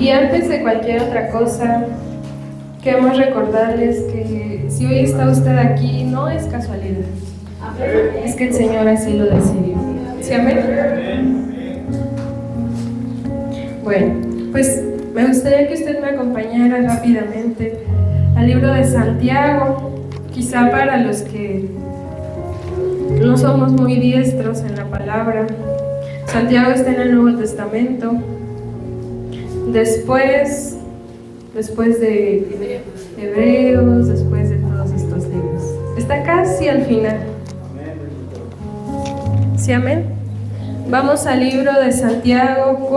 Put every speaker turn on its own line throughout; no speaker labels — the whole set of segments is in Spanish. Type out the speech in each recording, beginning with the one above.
Y antes de cualquier otra cosa, queremos recordarles que si hoy está usted aquí, no es casualidad. Es que el Señor así lo decidió. ¿Sí, amén? Bueno, pues me gustaría que usted me acompañara rápidamente al libro de Santiago. Quizá para los que no somos muy diestros en la palabra, Santiago está en el Nuevo Testamento. Después de Hebreos, después de todos estos libros. Está casi al final. ¿Sí, amén? Vamos al libro de Santiago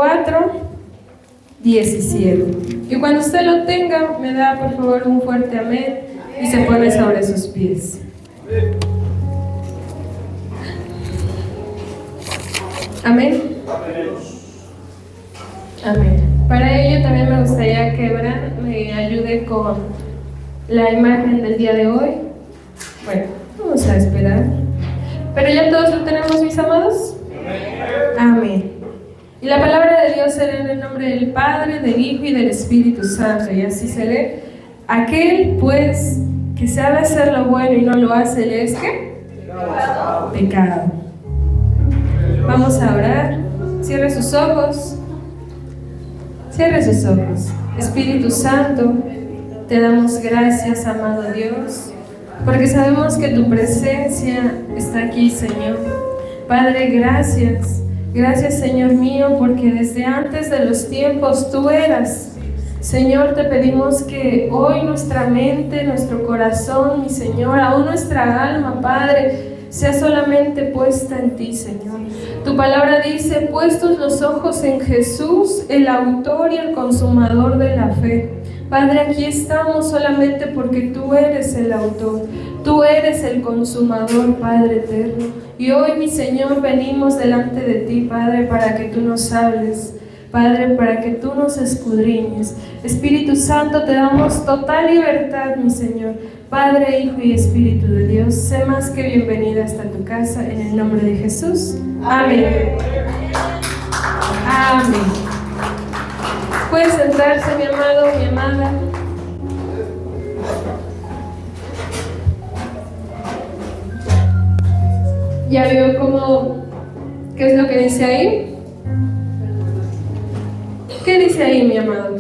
4:17. Y cuando usted lo tenga, me da por favor un fuerte amén y se pone sobre sus pies. Amén. Amén. Para ello también me gustaría que Bran me ayude con la imagen del día de hoy. Bueno, vamos a esperar. ¿Pero ya todos lo tenemos, mis amados? Amén. Y la palabra de Dios se lee en el nombre del Padre, del Hijo y del Espíritu Santo. Y así se lee. Aquel, pues, que sabe hacer lo bueno y no lo hace, ¿le es qué? Pecado. Vamos a orar. Cierre sus ojos. Cierre sus ojos. Espíritu Santo, te damos gracias, amado Dios, porque sabemos que tu presencia está aquí, Señor. Padre, gracias. Gracias, Señor mío, porque desde antes de los tiempos tú eras. Señor, te pedimos que hoy nuestra mente, nuestro corazón, mi Señor, aún nuestra alma, Padre, sea solamente puesta en ti, Señor. Tu palabra dice, puestos los ojos en Jesús, el autor y el consumador de la fe. Padre, aquí estamos solamente porque tú eres el autor, tú eres el consumador, Padre eterno. Y hoy, mi Señor, venimos delante de ti, Padre, para que tú nos hables, Padre, para que tú nos escudriñes. Espíritu Santo, te damos total libertad, mi Señor. Padre, Hijo y Espíritu de Dios, sé más que bienvenida hasta tu casa, en el nombre de Jesús. Amén. Amén. Puede sentarse, mi amado, mi amada. ¿Ya vio qué es lo que dice ahí? ¿Qué dice ahí, mi amado?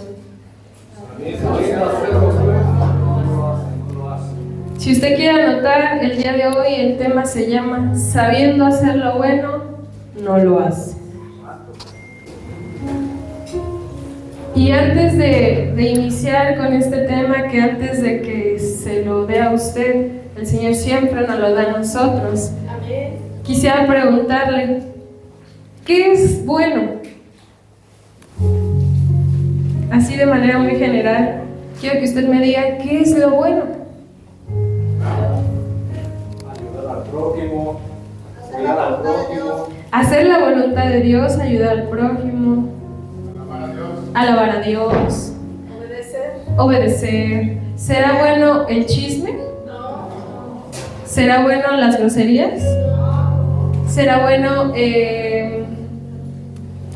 Si usted quiere anotar, el día de hoy el tema se llama sabiendo hacer lo bueno, no lo hace. Y antes de iniciar con este tema, que antes de que se lo dé a usted, el Señor siempre nos lo da a nosotros. Quisiera preguntarle, ¿qué es bueno? Así de manera muy general, quiero que usted me diga, ¿qué es lo bueno?
Ayudar al prójimo, cuidar al prójimo,
hacer la voluntad de Dios, ayudar al prójimo, alabar a Dios, obedecer. ¿Será bueno el chisme? ¿Será bueno las groserías? ¿Será bueno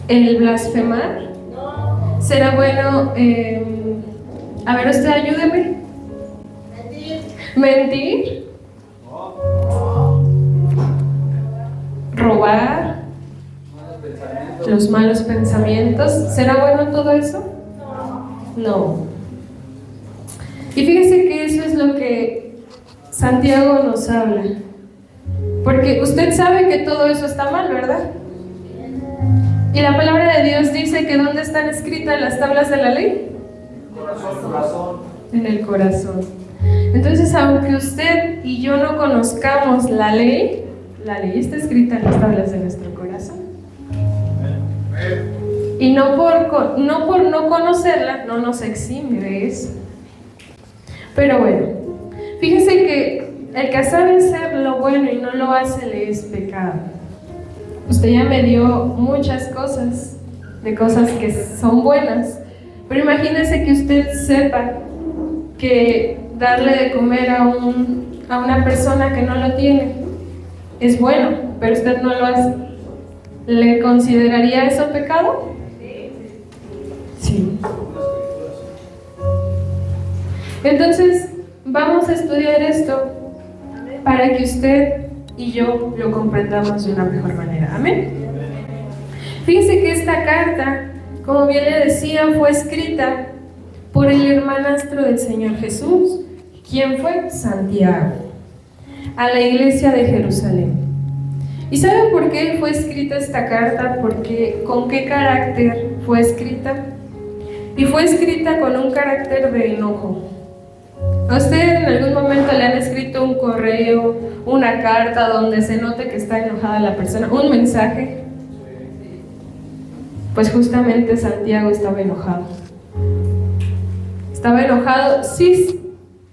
el blasfemar? ¿Será bueno, a ver, usted ayúdeme? ¿Mentir? ¿Robar? ¿Los malos pensamientos? ¿Será bueno todo eso? No. Y fíjese que eso es lo que Santiago nos habla. Porque usted sabe que todo eso está mal, ¿verdad? Y la palabra de Dios dice que ¿dónde están escritas las tablas de la ley? En el corazón. Entonces, aunque usted y yo no conozcamos la ley está escrita en las tablas de nuestro corazón. Y no por no conocerla, no nos exime de eso. Pero bueno, fíjese que el que sabe hacer lo bueno y no lo hace, le es pecado. Usted ya me dio muchas cosas, de cosas que son buenas, pero imagínese que usted sepa que darle de comer a una persona que no lo tiene es bueno, pero usted no lo hace. ¿Le consideraría eso pecado? Sí. Entonces, vamos a estudiar esto para que usted y yo lo comprendamos de una mejor manera. Amén. Fíjese que esta carta, como bien le decía, fue escrita por el hermanastro del Señor Jesús. ¿Quién fue? Santiago, a la iglesia de Jerusalén. ¿Y saben por qué fue escrita esta carta? Porque ¿con qué carácter fue escrita? Y fue escrita con un carácter de enojo. ¿A usted en algún momento le han escrito un correo, una carta donde se note que está enojada la persona, un mensaje? Pues justamente Santiago estaba enojado. Estaba enojado. Sí,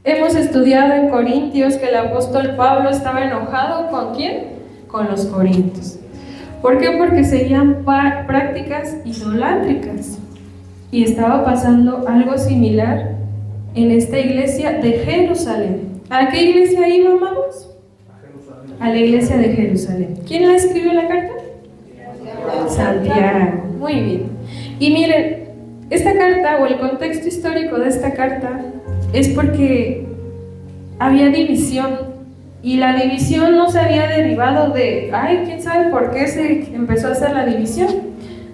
hemos estudiado en Corintios que el apóstol Pablo estaba enojado. ¿Con quién? Con los corintios. ¿Por qué? Porque seguían prácticas idolátricas. Y estaba pasando algo similar en esta iglesia de Jerusalén. ¿A qué iglesia íbamos? A la iglesia de Jerusalén. ¿Quién la escribió la carta? Santiago. Muy bien. Y miren, esta carta o el contexto histórico de esta carta es porque había división. Y la división no se había derivado de, quién sabe por qué se empezó a hacer la división.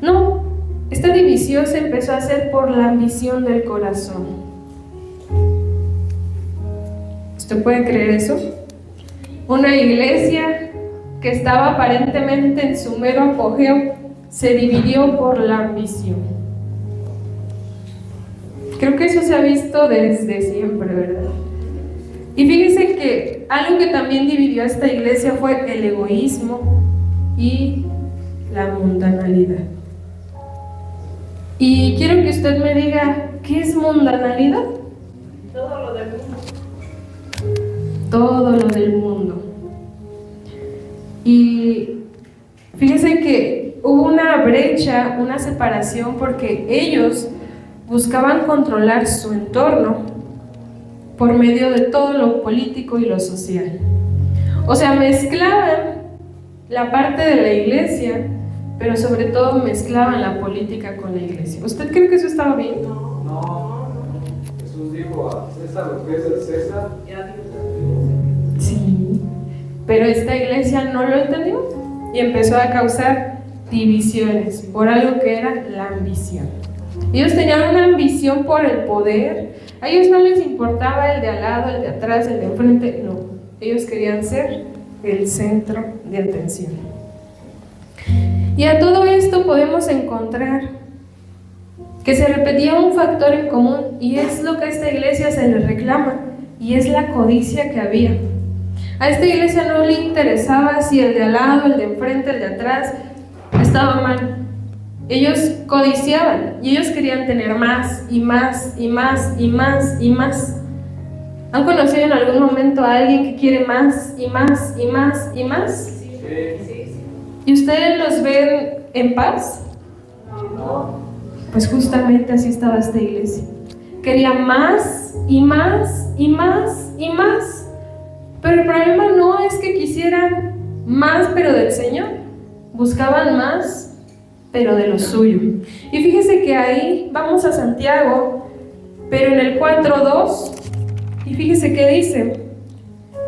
No, esta división se empezó a hacer por la ambición del corazón. ¿Usted puede creer eso? Una iglesia que estaba aparentemente en su mero apogeo se dividió por la ambición. Creo que eso se ha visto desde siempre, ¿verdad? Y fíjense que algo que también dividió a esta iglesia fue el egoísmo y la mundanalidad. Y quiero que usted me diga, ¿qué es mundanalidad?
Todo lo del mundo.
Todo lo del mundo. Y fíjense que hubo una brecha, una separación, porque ellos buscaban controlar su entorno por medio de todo lo político y lo social. O sea, mezclaban la parte de la iglesia, pero sobre todo mezclaban la política con la iglesia. ¿Usted cree que eso estaba bien?
No. Jesús dijo a César lo que es el César.
Sí, pero esta iglesia no lo entendió y empezó a causar divisiones por algo que era la ambición. Ellos tenían una ambición por el poder. A ellos no les importaba el de al lado, el de atrás, el de enfrente. No, ellos querían ser el centro de atención. Y a todo esto podemos encontrar que se repetía un factor en común, y es lo que a esta iglesia se le reclama, y es la codicia que había. A esta iglesia no le interesaba si el de al lado, el de enfrente, el de atrás estaba mal. Ellos codiciaban y ellos querían tener más y más y más y más y más. ¿Han conocido en algún momento a alguien que quiere más y más y más y más?
Sí.
¿Y ustedes los ven en paz?
No.
Pues justamente así estaba esta iglesia. Quería más y más y más y más. Pero el problema no es que quisieran más, pero del Señor. Buscaban más, pero de lo suyo. Y fíjese que ahí vamos a Santiago, pero en el 4.2, y fíjese que dice,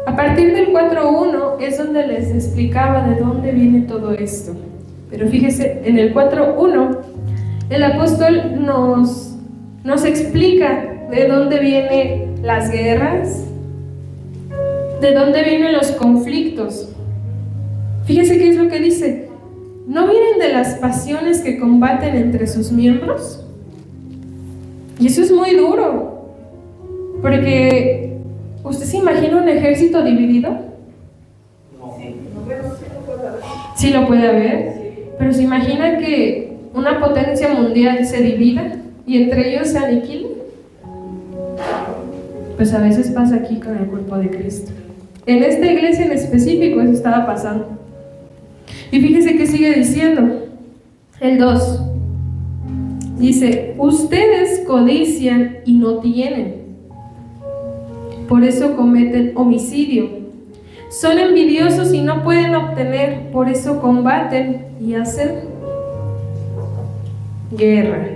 a partir del 4.1 es donde les explicaba de dónde viene todo esto. Pero fíjese, en el 4.1 el apóstol nos explica de dónde vienen las guerras, de dónde vienen los conflictos. Fíjese qué es lo que dice. ¿No vienen de las pasiones que combaten entre sus miembros? Y eso es muy duro, porque ¿usted se imagina un ejército dividido?
No.
Sí lo puede haber, pero ¿se imagina que una potencia mundial se divida y entre ellos se aniquilen? Pues a veces pasa aquí con el cuerpo de Cristo. En esta iglesia en específico eso estaba pasando. Y fíjese que sigue diciendo, el 2, dice, ustedes codician y no tienen, por eso cometen homicidio, son envidiosos y no pueden obtener, por eso combaten y hacen guerra,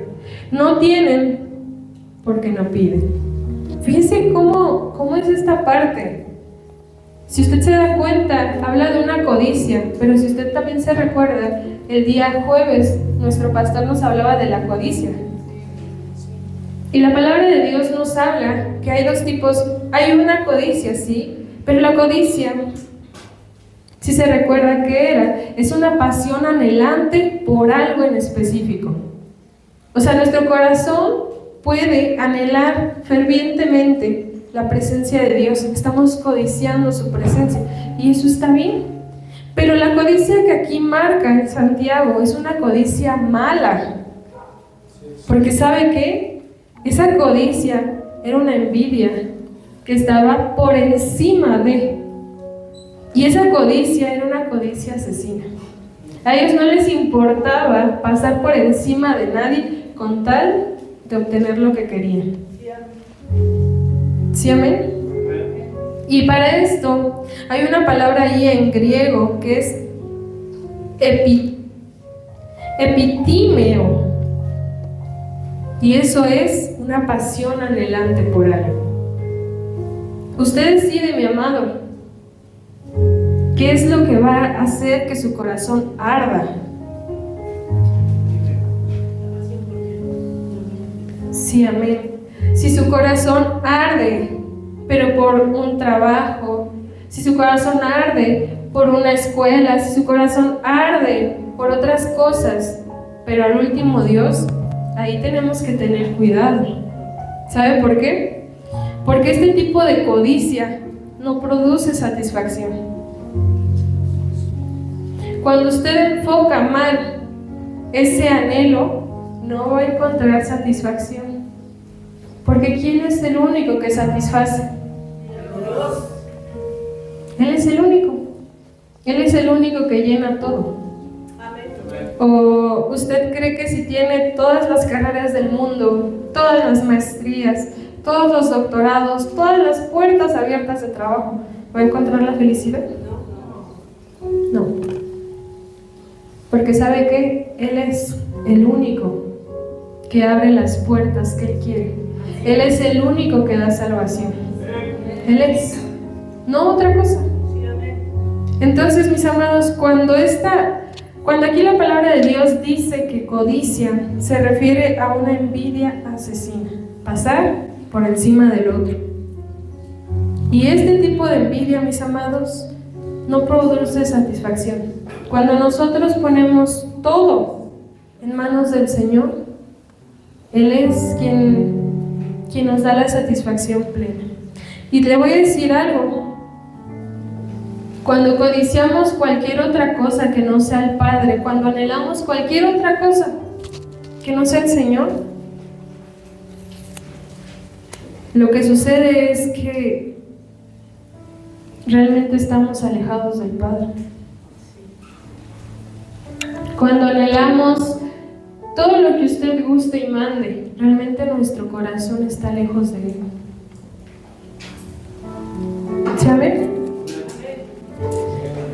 no tienen porque no piden. Fíjese cómo es esta parte. Si usted se da cuenta, habla de una codicia, pero si usted también se recuerda, el día jueves nuestro pastor nos hablaba de la codicia. Y la palabra de Dios nos habla que hay dos tipos. Hay una codicia, sí, pero la codicia, si se recuerda qué era, es una pasión anhelante por algo en específico. O sea, nuestro corazón puede anhelar fervientemente la presencia de Dios. Estamos codiciando su presencia y eso está bien. Pero la codicia que aquí marca en Santiago es una codicia mala. Porque ¿sabe qué? Esa codicia era una envidia que estaba por encima de. Y esa codicia era una codicia asesina. A ellos no les importaba pasar por encima de nadie con tal de obtener lo que querían. ¿Sí, amén? Y para esto hay una palabra ahí en griego que es epitímeo. Y eso es una pasión anhelante por algo. Usted decide, mi amado, ¿qué es lo que va a hacer que su corazón arda? Sí, amén. Si su corazón arde, pero por un trabajo, si su corazón arde por una escuela, si su corazón arde por otras cosas, pero al último Dios, ahí tenemos que tener cuidado. ¿Sabe por qué? Porque este tipo de codicia no produce satisfacción. Cuando usted enfoca mal ese anhelo, no va a encontrar satisfacción. Porque ¿quién es el único que satisface? Dios. Él es el único. Él es el único que llena todo. Amén. ¿O usted cree que si tiene todas las carreras del mundo, todas las maestrías, todos los doctorados, todas las puertas abiertas de trabajo, va a encontrar la felicidad? No. Porque ¿sabe qué? Él es el único que abre las puertas que Él quiere. Él es el único que da salvación. Él es, no otra cosa. Entonces, mis amados, cuando aquí la palabra de Dios dice que codicia, se refiere a una envidia asesina, pasar por encima del otro. Y este tipo de envidia, mis amados, no produce satisfacción. Cuando nosotros ponemos todo en manos del Señor, Él es quien nos da la satisfacción plena. Y le voy a decir algo. Cuando codiciamos cualquier otra cosa que no sea el Padre, cuando anhelamos cualquier otra cosa que no sea el Señor, lo que sucede es que realmente estamos alejados del Padre. Cuando anhelamos todo lo que usted guste y mande, realmente nuestro corazón está lejos de Él. ¿Sabe?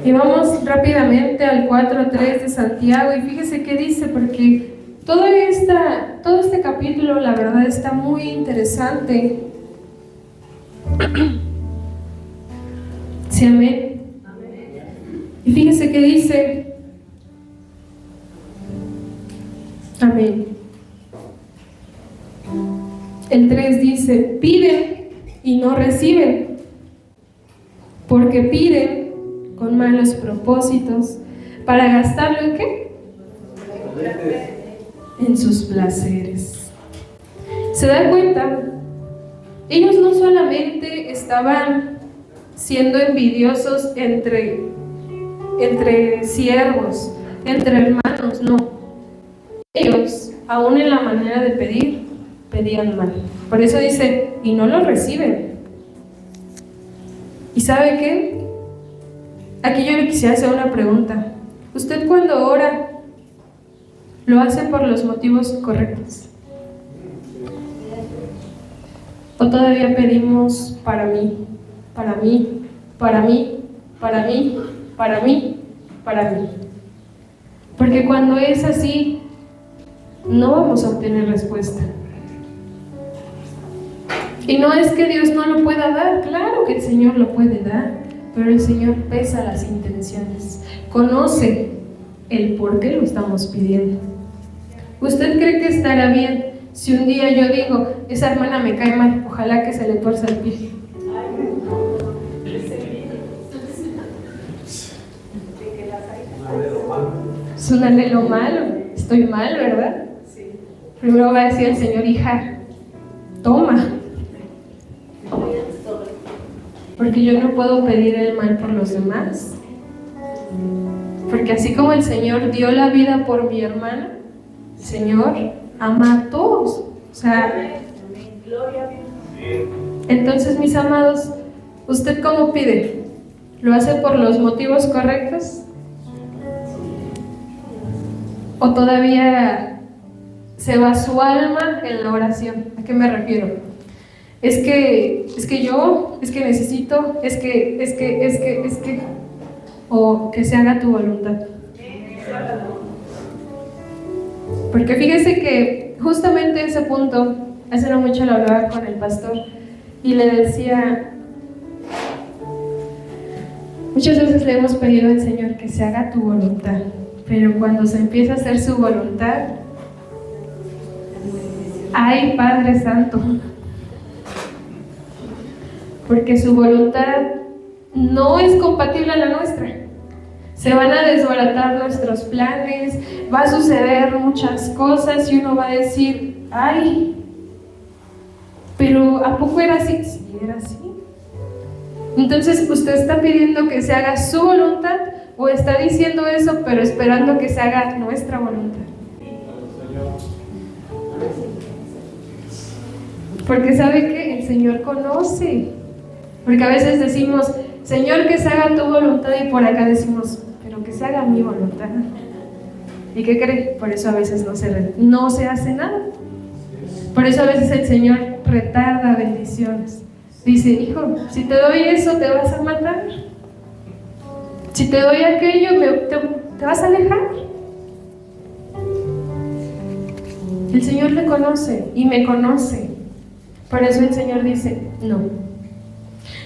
Y vamos rápidamente al 4:3 de Santiago y fíjese qué dice, porque todo este capítulo la verdad está muy interesante. ¿Sí, amén? Y fíjese qué dice. Amén. El 3 dice: piden y no reciben, porque piden con malos propósitos para gastarlo ¿en qué? En sus placeres. ¿Se da cuenta? Ellos no solamente estaban siendo envidiosos entre siervos, entre hermanos, no. Ellos, aún en la manera de pedir, pedían mal. Por eso dice, y no lo reciben. ¿Y sabe qué? Aquí yo le quisiera hacer una pregunta. ¿Usted cuando ora, lo hace por los motivos correctos? ¿O todavía pedimos para mí, para mí, para mí, para mí, para mí, para mí? Porque cuando es así, no vamos a obtener respuesta. Y no es que Dios no lo pueda dar, claro que el Señor lo puede dar, pero el Señor pesa las intenciones, conoce el por qué lo estamos pidiendo. ¿Usted cree que estará bien si un día yo digo, esa hermana me cae mal, ojalá que se le tuerza el pie? Es un anhelo malo, estoy mal, ¿verdad? Primero va a decir el Señor, hija, toma. Porque yo no puedo pedir el mal por los demás. Porque así como el Señor dio la vida por mi hermana, el Señor ama a todos. O sea, entonces, mis amados, ¿usted cómo pide? ¿Lo hace por los motivos correctos? ¿O todavía se va su alma en la oración? ¿A qué me refiero? Es que necesito, o que se haga tu voluntad. Porque fíjese que justamente ese punto, hace no mucho lo hablaba con el pastor y le decía, muchas veces le hemos pedido al Señor que se haga tu voluntad, pero cuando se empieza a hacer su voluntad, ¡ay, Padre Santo! Porque su voluntad no es compatible a la nuestra. Se van a desbaratar nuestros planes, va a suceder muchas cosas y uno va a decir, ¡ay! Pero ¿a poco era así? Sí, era así. Entonces, ¿usted está pidiendo que se haga su voluntad o está diciendo eso pero esperando que se haga nuestra voluntad? Porque ¿sabe qué? El Señor conoce. Porque a veces decimos, Señor, que se haga tu voluntad, y por acá decimos, pero que se haga mi voluntad. ¿Y qué cree? Por eso a veces no se hace nada. Por eso a veces el Señor retarda bendiciones. Dice, hijo, si te doy eso, te vas a matar. Si te doy aquello, te vas a alejar. El Señor le conoce y me conoce. Por eso el Señor dice, no.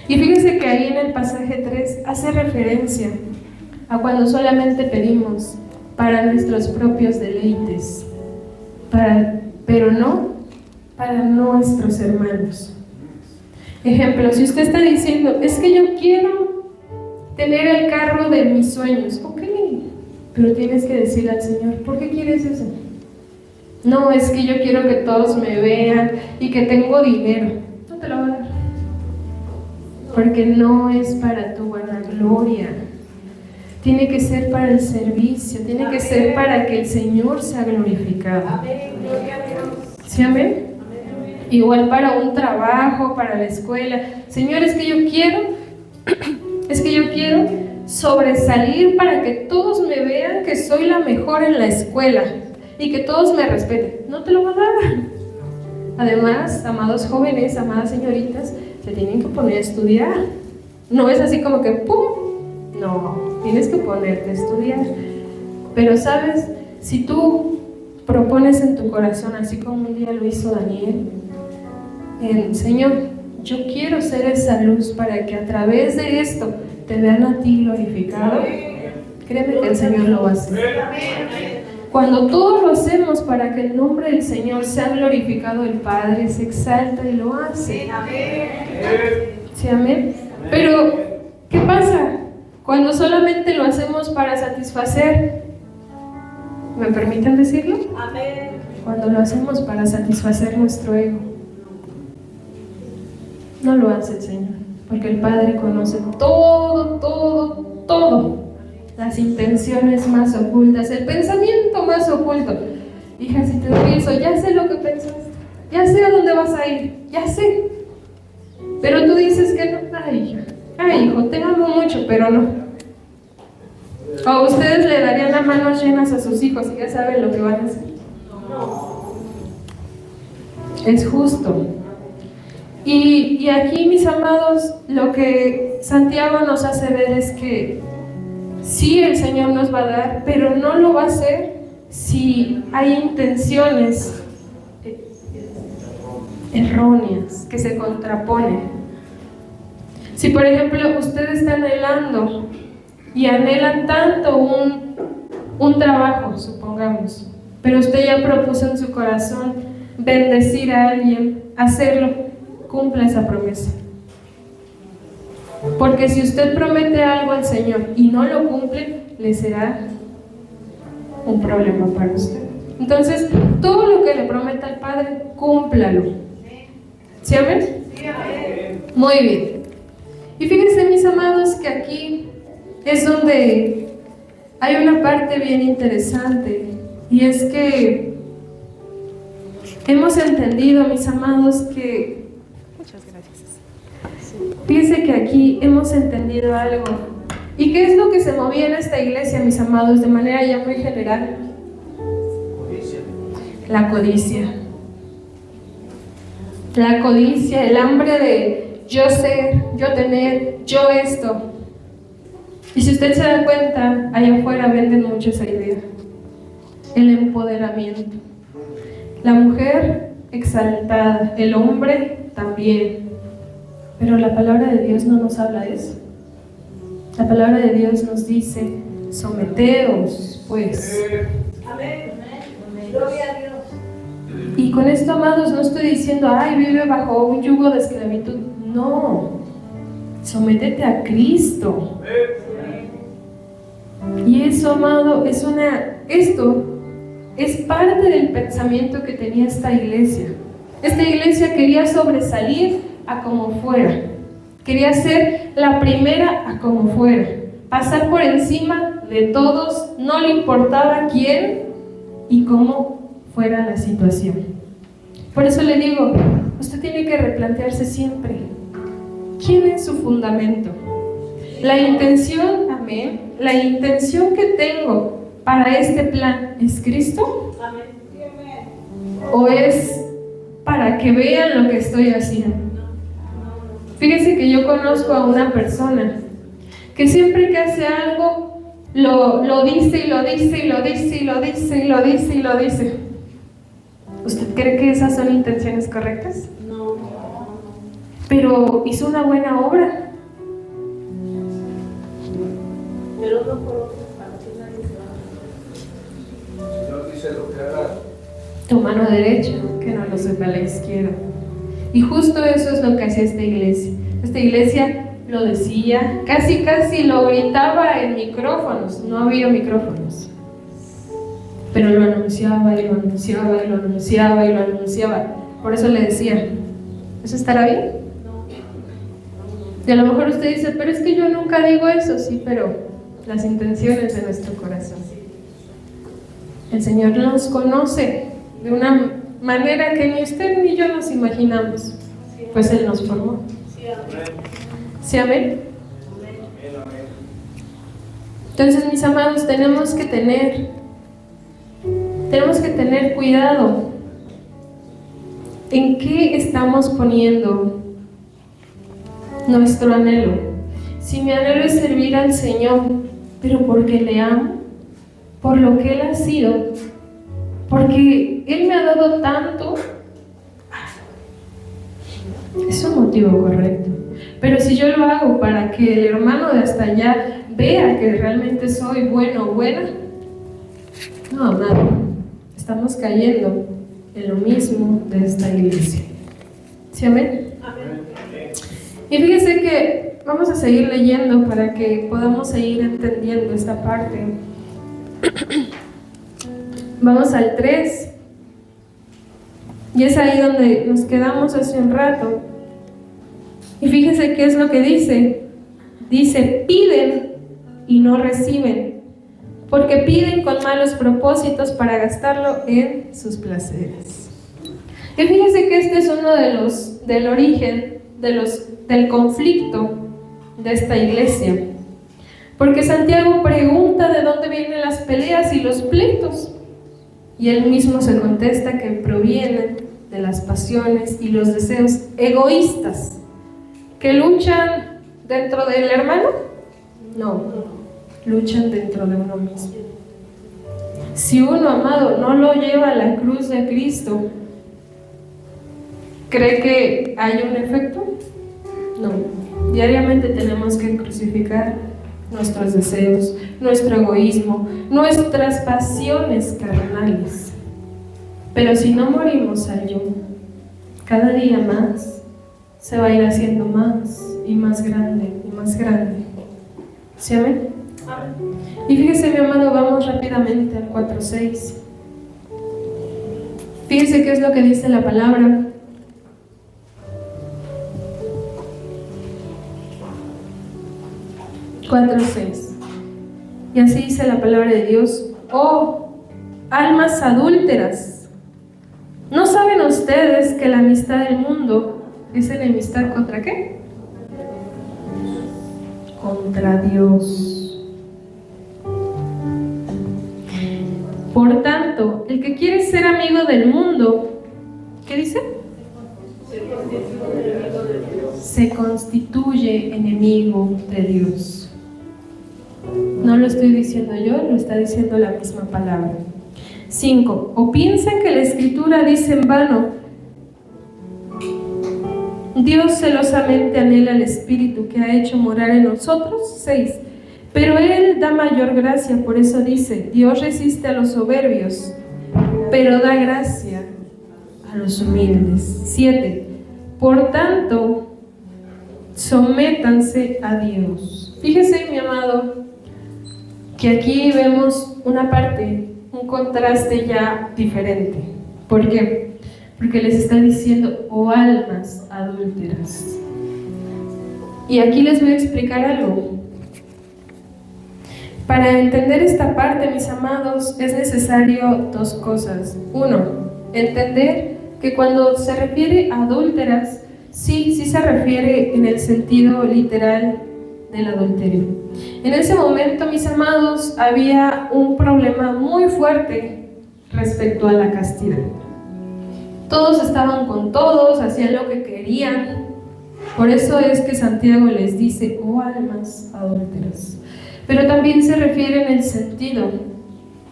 Y fíjese que ahí en el pasaje 3 hace referencia a cuando solamente pedimos para nuestros propios deleites, pero no para nuestros hermanos. Ejemplo, si usted está diciendo, es que yo quiero tener el carro de mis sueños, ok, pero tienes que decirle al Señor, ¿por qué quieres eso? No, es que yo quiero que todos me vean y que tengo dinero. No te lo voy a dar. Porque no es para tu vanagloria. Tiene que ser para el servicio, tiene que ser para que el Señor sea glorificado. ¿Sí, amén? Igual para un trabajo, para la escuela. Señor, es que yo quiero sobresalir para que todos me vean que soy la mejor en la escuela y que todos me respeten. No te lo va a dar. Además, amados jóvenes, amadas señoritas, se tienen que poner a estudiar. No es así como que ¡pum! No, tienes que ponerte a estudiar. Pero sabes, si tú propones en tu corazón, así como un día lo hizo Daniel, Señor, yo quiero ser esa luz para que a través de esto te vean a ti glorificado, créeme que el Señor lo va a hacer. Cuando todos lo hacemos para que el nombre del Señor sea glorificado, el Padre se exalta y lo hace. ¿Sí, amén? Pero, ¿qué pasa? Cuando solamente lo hacemos para satisfacer, ¿me permiten decirlo?
Amén.
Cuando lo hacemos para satisfacer nuestro ego, no lo hace el Señor, porque el Padre conoce todo, las intenciones más ocultas, el pensamiento más oculto. Hija, si te doy eso, ya sé lo que pensaste, ya sé a dónde vas a ir, ya sé, pero tú dices que no. Ay, hija, ay, hijo, te amo mucho, pero no. O ustedes le darían las manos llenas a sus hijos y ya saben lo que van a hacer. Es justo. Y aquí, mis amados, lo que Santiago nos hace ver es que sí, el Señor nos va a dar, pero no lo va a hacer si hay intenciones erróneas que se contraponen. Si por ejemplo usted está anhelando y anhelan tanto un trabajo, supongamos, pero usted ya propuso en su corazón bendecir a alguien, hacerlo, cumpla esa promesa. Porque si usted promete algo al Señor y no lo cumple, le será un problema para usted. Entonces, todo lo que le prometa al Padre, cúmplalo. ¿Sí, amén?
Sí, amén.
Muy bien. Y fíjense, mis amados, que aquí es donde hay una parte bien interesante, y es que hemos entendido, mis amados, que... Muchas gracias. Fíjense que aquí hemos entendido algo. ¿Y qué es lo que se movía en esta iglesia, mis amados, de manera ya muy general? La codicia. La codicia, el hambre de yo ser, yo tener, yo esto. Y si usted se da cuenta, allá afuera venden mucho esa idea. El empoderamiento. La mujer exaltada, el hombre también. Pero la palabra de Dios no nos habla de eso. La palabra de Dios nos dice, someteos, pues.
Amén. Gloria a Dios.
Y con esto, amados, no estoy diciendo, ay, vive bajo un yugo de esclavitud. No. Sométete a Cristo. Y eso, amado, esto es parte del pensamiento que tenía esta iglesia. Esta iglesia quería sobresalir a como fuera. Quería ser la primera a como fuera. Pasar por encima de todos, no le importaba quién y cómo fuera la situación. Por eso le digo, usted tiene que replantearse siempre, ¿quién es su fundamento? La intención, amén, la intención que tengo para este plan, ¿es Cristo?
Amén.
¿O es para que vean lo que estoy haciendo? Fíjense que yo conozco a una persona que siempre que hace algo lo dice y lo dice y lo dice y lo dice y lo dice y lo dice. ¿Usted cree que esas son intenciones correctas?
No.
Pero hizo una buena obra.
Pero no por otro, para que nadie se
El Señor dice lo que haga.
Tu mano derecha, que no lo sepa la izquierda. Y justo eso es lo que hacía esta iglesia. Esta iglesia lo decía, casi lo gritaba en micrófonos. No había micrófonos. Pero lo anunciaba y lo anunciaba y lo anunciaba y lo anunciaba. Por eso le decía, ¿eso estará bien? Y a lo mejor usted dice, pero es que yo nunca digo eso. Sí, pero las intenciones de nuestro corazón. El Señor nos conoce de una manera que ni usted ni yo nos imaginamos, pues Él nos formó. ¿Sí, amén? Entonces, mis amados, tenemos que tener cuidado en qué estamos poniendo nuestro anhelo. Si mi anhelo es servir al Señor, pero porque le amo, por lo que Él ha sido, porque Él me ha dado tanto, es un motivo correcto. Pero si yo lo hago para que el hermano de hasta allá vea que realmente soy bueno o buena, no, amado, estamos cayendo en lo mismo de esta iglesia. ¿Sí, amén?
Amén.
Y fíjese que vamos a seguir leyendo para que podamos seguir entendiendo esta parte. Vamos al 3. Y es ahí donde nos quedamos hace un rato. Y fíjese qué es lo que dice. Dice, piden y no reciben, porque piden con malos propósitos para gastarlo en sus placeres. Y fíjese que este es uno del origen del conflicto de esta iglesia. Porque Santiago pregunta de dónde vienen las peleas y los pleitos. Y él mismo se contesta que provienen de las pasiones y los deseos egoístas que luchan dentro del hermano. No, luchan dentro de uno mismo. Si uno, amado, no lo lleva a la cruz de Cristo, ¿Cree que hay un efecto? No. Diariamente tenemos que crucificar nuestros deseos, nuestro egoísmo, nuestras pasiones carnales. Pero si no morimos al yo, cada día más se va a ir haciendo más y más grande y más grande. ¿Sí, amén? Y fíjese, mi amado, vamos rápidamente al 4:6. Fíjese qué es lo que dice la palabra. Y así dice la palabra de Dios: oh, almas adúlteras, ¿no saben ustedes que la amistad del mundo es enemistad contra qué? Contra Dios. Por tanto, el que quiere ser amigo del mundo, ¿qué dice? Se constituye enemigo de Dios. No lo estoy diciendo yo, lo está diciendo la misma palabra. 5. ¿O piensan que la Escritura dice en vano: Dios celosamente anhela el Espíritu que ha hecho morar en nosotros? 6. Pero Él da mayor gracia, por eso dice: Dios resiste a los soberbios, pero da gracia a los humildes. 7. Por tanto, sométanse a Dios. Fíjese, mi amado, que aquí vemos una parte, un contraste ya diferente. ¿Por qué? Porque les está diciendo: oh, almas adúlteras. Y aquí les voy a explicar algo. Para entender esta parte, mis amados, es necesario dos cosas. 1, entender que cuando se refiere a adúlteras, sí se refiere en el sentido literal del adulterio. En ese momento, mis amados, había un problema muy fuerte respecto a la castidad. Todos estaban con todos, hacían lo que querían. Por eso es que Santiago les dice: oh, almas adúlteras. Pero también se refiere en el sentido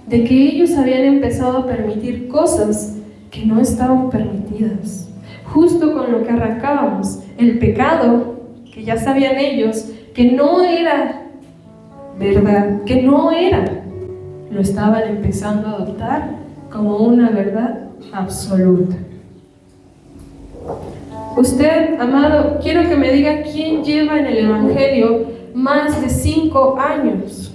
de que ellos habían empezado a permitir cosas que no estaban permitidas. Justo con lo que arrancábamos, el pecado, que ya sabían ellos que no era verdad, que no era, lo estaban empezando a adoptar como una verdad absoluta. Usted, amado, quiero que me diga quién lleva en el Evangelio más de 5 años.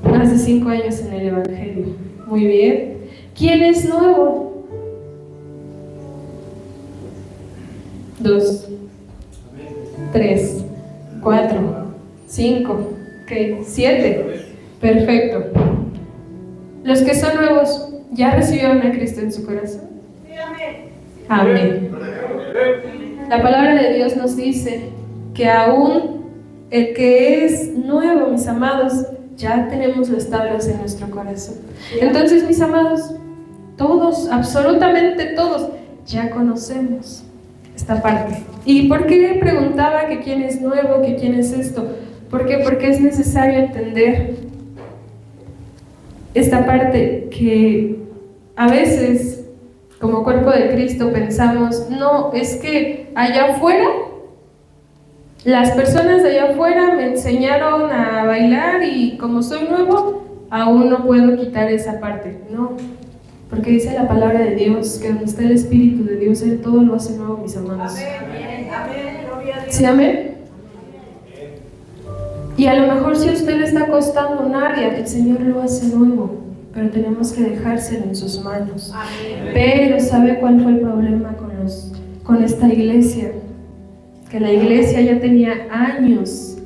Más de 5 años en el Evangelio. Muy bien. ¿Quién es nuevo? 2, 3, 4, 5, 7. Perfecto. Los que son nuevos, ¿ya recibieron a Cristo en su corazón?
Sí, amén.
Amén. La palabra de Dios nos dice que aún el que es nuevo, mis amados, ya tenemos las tablas en nuestro corazón. Entonces, mis amados, todos, absolutamente todos, ya conocemos esta parte. ¿Y por qué preguntaba que quién es nuevo, que quién es esto? ¿Por qué? Porque es necesario entender esta parte que a veces, como cuerpo de Cristo, pensamos: no, es que allá afuera, las personas de allá afuera me enseñaron a bailar y como soy nuevo, aún no puedo quitar esa parte. No, porque dice la palabra de Dios que donde está el Espíritu de Dios, Él todo lo hace nuevo, mis amados.
Amén, amén, gloria a Dios.
¿Sí, amén? Y a lo mejor si a usted le está costando un área, el Señor lo hace nuevo, pero tenemos que dejárselo en sus manos.
Amén.
Pero ¿sabe cuál fue el problema con esta iglesia? Que la iglesia ya tenía años,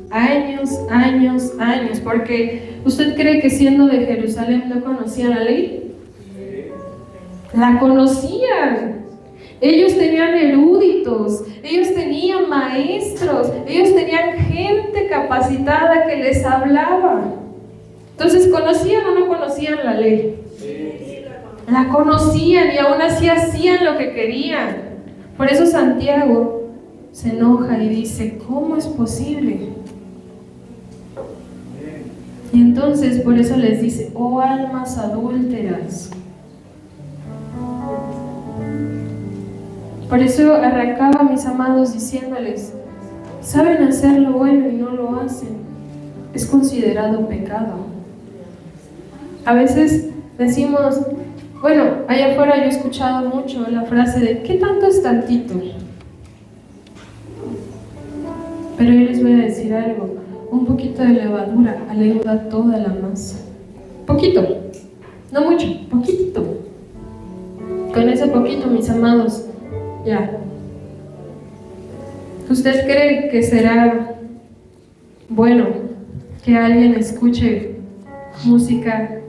porque ¿usted cree que siendo de Jerusalén no conocían la ley? La conocían. Ellos tenían eruditos, ellos tenían maestros, ellos tenían gente capacitada que les hablaba. Entonces, ¿conocían o no conocían la ley? La conocían y aún así hacían lo que querían. Por eso Santiago se enoja y dice: ¿cómo es posible? Y entonces por eso les dice: oh, almas adúlteras. Por eso arrancaba, mis amados, diciéndoles: saben hacer lo bueno y no lo hacen, es considerado pecado. A veces decimos, bueno, allá afuera yo he escuchado mucho la frase de ¿qué tanto es tantito? Pero yo les voy a decir algo: un poquito de levadura aleuda toda la masa. Poquito, no mucho, poquitito. Con ese poquito, mis amados, ya. ¿Usted cree que será bueno que alguien escuche música,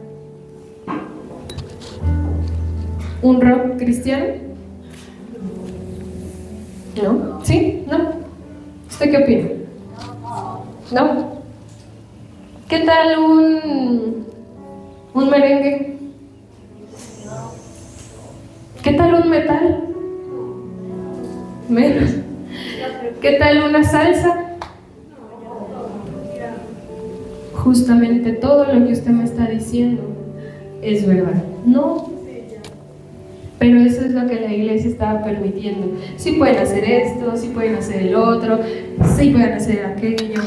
un rock cristiano? ¿No? ¿Sí? ¿No? ¿Usted qué opina? ¿No? ¿Qué tal un merengue? ¿Qué tal un metal? Menos. ¿Qué tal una salsa? Justamente todo lo que usted me está diciendo es verdad. No. Pero eso es lo que la iglesia estaba permitiendo. Sí pueden hacer esto, sí pueden hacer el otro, sí pueden hacer aquello.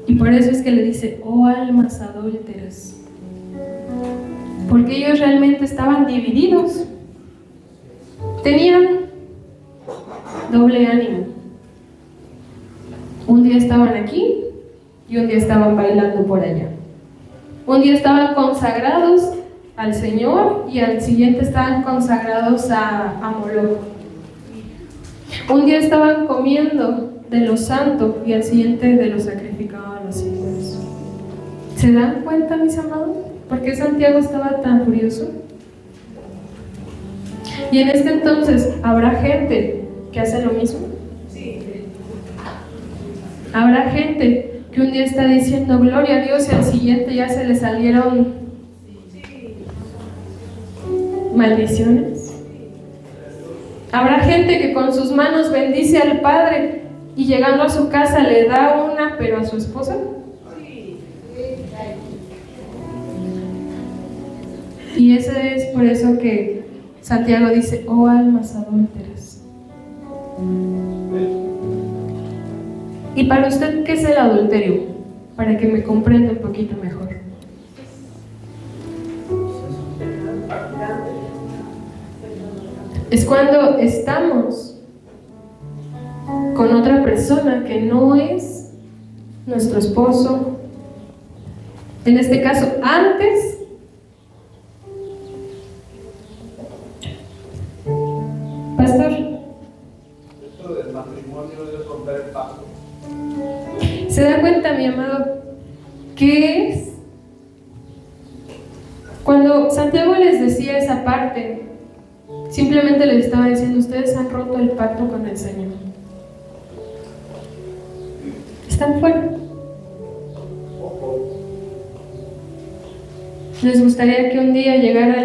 Y por eso es que le dice: oh almas adúlteras. Porque ellos realmente estaban divididos. Tenían doble ánimo. Un día estaban aquí y un día estaban bailando por allá. Un día estaban consagrados al Señor y al siguiente estaban consagrados a Moloch. Un día estaban comiendo de lo santo y al siguiente de lo sacrificado a los ídolos. ¿Se dan cuenta, mis amados? ¿Por qué Santiago estaba tan furioso? Y en este entonces, ¿habrá gente que hace lo mismo? Sí. ¿Habrá gente que un día está diciendo gloria a Dios y al siguiente ya se le salieron maldiciones? ¿Habrá gente que con sus manos bendice al Padre y llegando a su casa le da una, pero a su esposa? Y ese es por eso que Santiago dice: oh almas adúlteras. ¿Y para usted qué es el adulterio? Para que me comprenda un poquito mejor. Es cuando estamos con otra persona que no es nuestro esposo. En este caso, antes. Pastor.
Esto del matrimonio es romper el pacto.
¿Se da cuenta, mi amado, qué es? Cuando Santiago les decía esa parte, simplemente les estaba diciendo: ustedes han roto el pacto con el Señor. Están fuera. ¿Les gustaría que un día llegara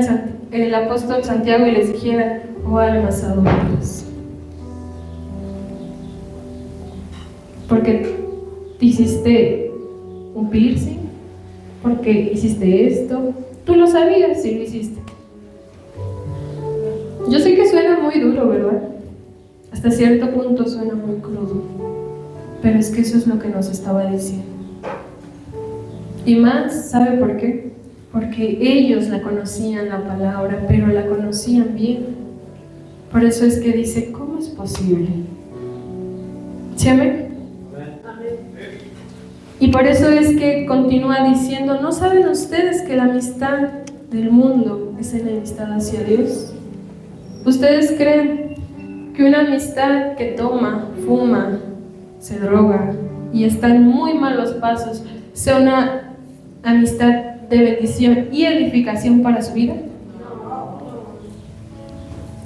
el apóstol Santiago y les dijera: oh almas adúlteras? Porque hiciste un piercing, porque hiciste esto, tú lo sabías si lo hiciste. Yo sé que suena muy duro, ¿verdad? Hasta cierto punto suena muy crudo, pero es que eso es lo que nos estaba diciendo. Y más, ¿sabe por qué? Porque ellos la conocían la palabra, pero la conocían bien. Por eso es que dice: ¿cómo es posible? ¿Sí, amén? Y por eso es que continúa diciendo: ¿no saben ustedes que la amistad del mundo es enemistad hacia Dios? ¿Ustedes creen que una amistad que toma, fuma, se droga y está en muy malos pasos sea una amistad de bendición y edificación para su vida?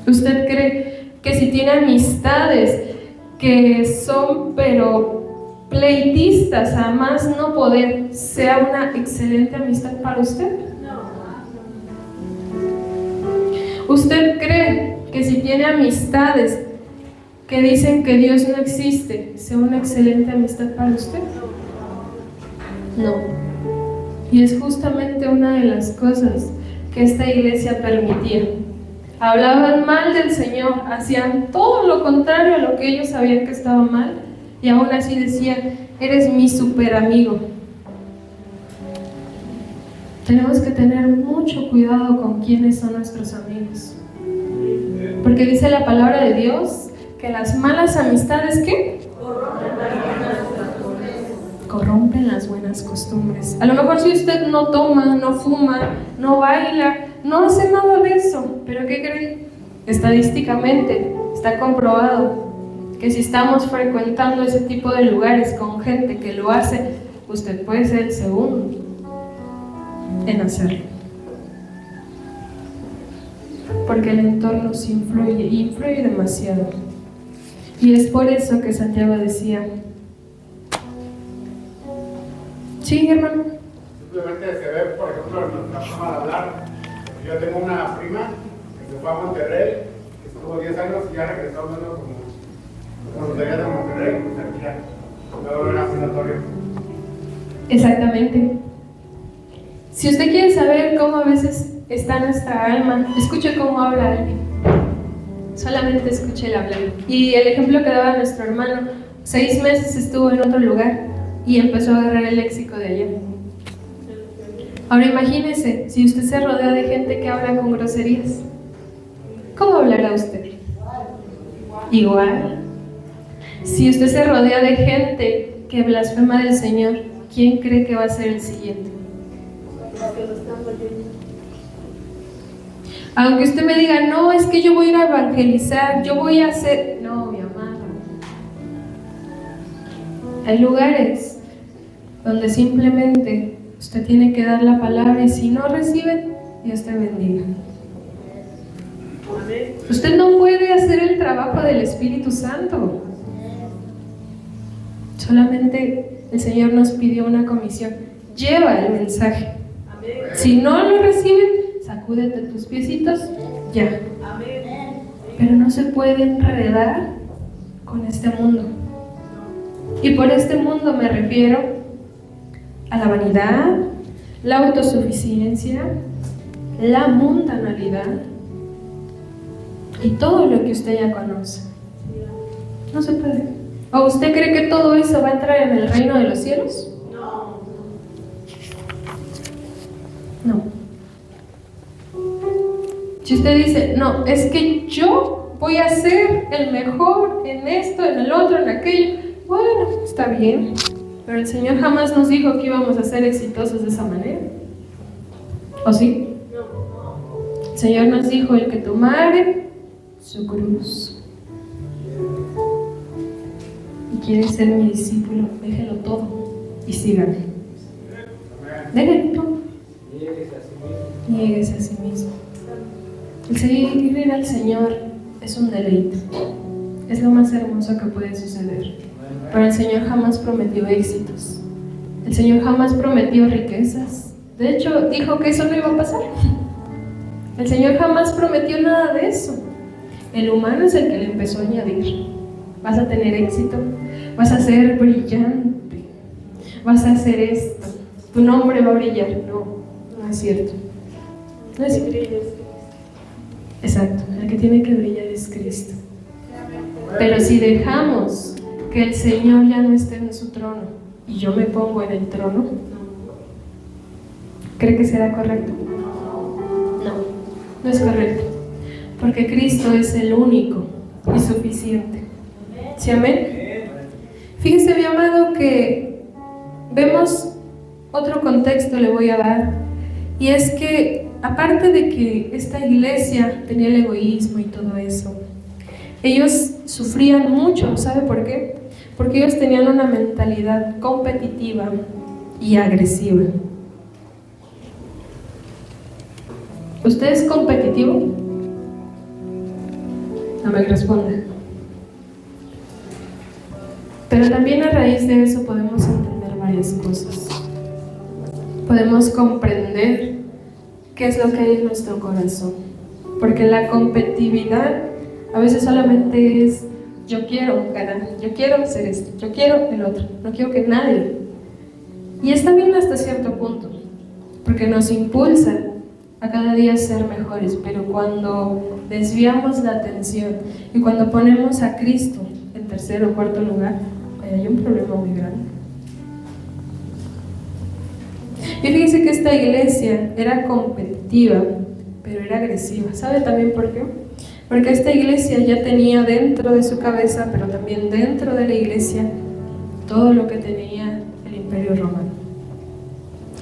¿Usted cree que si tiene amistades que son pero pleitistas a más no poder, sea una excelente amistad para usted? ¿Usted cree que si tiene amistades que dicen que Dios no existe, sea una excelente amistad para usted? No. Y es justamente una de las cosas que esta iglesia permitía. hablaban mal del Señor, hacían todo lo contrario a lo que ellos sabían que estaba mal, y aún así decían, eres mi super amigo. Tenemos que tener mucho cuidado con quiénes son nuestros amigos, porque dice la palabra de Dios que las malas amistades, ¿qué? Corrompen las buenas costumbres. A lo mejor si usted no toma, no fuma, no baila, no hace nada de eso, pero ¿qué cree? Estadísticamente está comprobado que si estamos frecuentando ese tipo de lugares con gente que lo hace, usted puede ser el segundo en hacerlo, porque el entorno se influye demasiado. Y es por eso que Santiago decía, sí, hermano.
Simplemente se ve, por ejemplo, en nuestra forma de hablar. Yo tengo una prima que se fue a Monterrey, que estuvo 10 años y ya regresó hablando como lotería de Monterrey, pues ya luego era ambulatorio.
Exactamente. Si usted quiere saber cómo a veces está nuestra alma, escuche cómo habla alguien. Solamente escuche el hablar. Y el ejemplo que daba nuestro hermano, 6 meses estuvo en otro lugar y empezó a agarrar el léxico de allá. Ahora imagínese, si usted se rodea de gente que habla con groserías, ¿cómo hablará usted? Igual. Si usted se rodea de gente que blasfema del Señor, ¿quién cree que va a ser el siguiente? Aunque usted me diga, no, es que yo voy a ir a evangelizar, yo voy a hacer... No, mi amado. Hay lugares donde simplemente usted tiene que dar la palabra y si no reciben, Dios te bendiga. Usted no puede hacer el trabajo del Espíritu Santo. Solamente el Señor nos pidió una comisión. Lleva el mensaje. Si no lo reciben, sacúdete tus piecitos, ya. Pero no se puede enredar con este mundo. Y por este mundo me refiero a la vanidad, la autosuficiencia, la mundanalidad y todo lo que usted ya conoce. No se puede. ¿O usted cree que todo eso va a entrar en el reino de los cielos? No. Si usted dice, no, es que yo voy a ser el mejor en esto, en el otro, en aquello, bueno, está bien, pero el Señor jamás nos dijo que íbamos a ser exitosos de esa manera. ¿O sí? El Señor nos dijo, el que tomare su cruz y quiere ser mi discípulo, déjelo todo y sígame. Déjelo todo. Niéguese a sí mismo. El seguir al Señor es un deleite, es lo más hermoso que puede suceder. Pero el Señor jamás prometió éxitos, el Señor jamás prometió riquezas. De hecho, dijo que eso no iba a pasar. El Señor jamás prometió nada de eso. El humano es el que le empezó a añadir. Vas a tener éxito, vas a ser brillante, vas a hacer esto, tu nombre va a brillar. No, no es cierto. No es cierto. Exacto, el que tiene que brillar es Cristo. Pero si dejamos que el Señor ya no esté en su trono y yo me pongo en el trono, ¿cree que será correcto? No, no es correcto, porque Cristo es el único y suficiente. ¿Sí, amén? Fíjese, mi amado, que vemos otro contexto, le voy a dar, y es que aparte de que esta iglesia tenía el egoísmo y todo eso, ellos sufrían mucho. ¿Sabe por qué? Porque ellos tenían una mentalidad competitiva y agresiva. ¿Usted es competitivo? No me responda. Pero también a raíz de eso podemos entender varias cosas. Podemos comprender qué es lo que hay en nuestro corazón. Porque la competitividad a veces solamente es yo quiero ganar, yo quiero hacer esto, yo quiero el otro, no quiero que nadie. Y está bien hasta cierto punto, porque nos impulsa a cada día ser mejores, pero cuando desviamos la atención y cuando ponemos a Cristo en tercer o cuarto lugar, hay un problema muy grande. Y fíjense que esta iglesia era competitiva, pero era agresiva. ¿Sabe también por qué? Porque esta iglesia ya tenía dentro de su cabeza, pero también dentro de la iglesia, todo lo que tenía el Imperio Romano.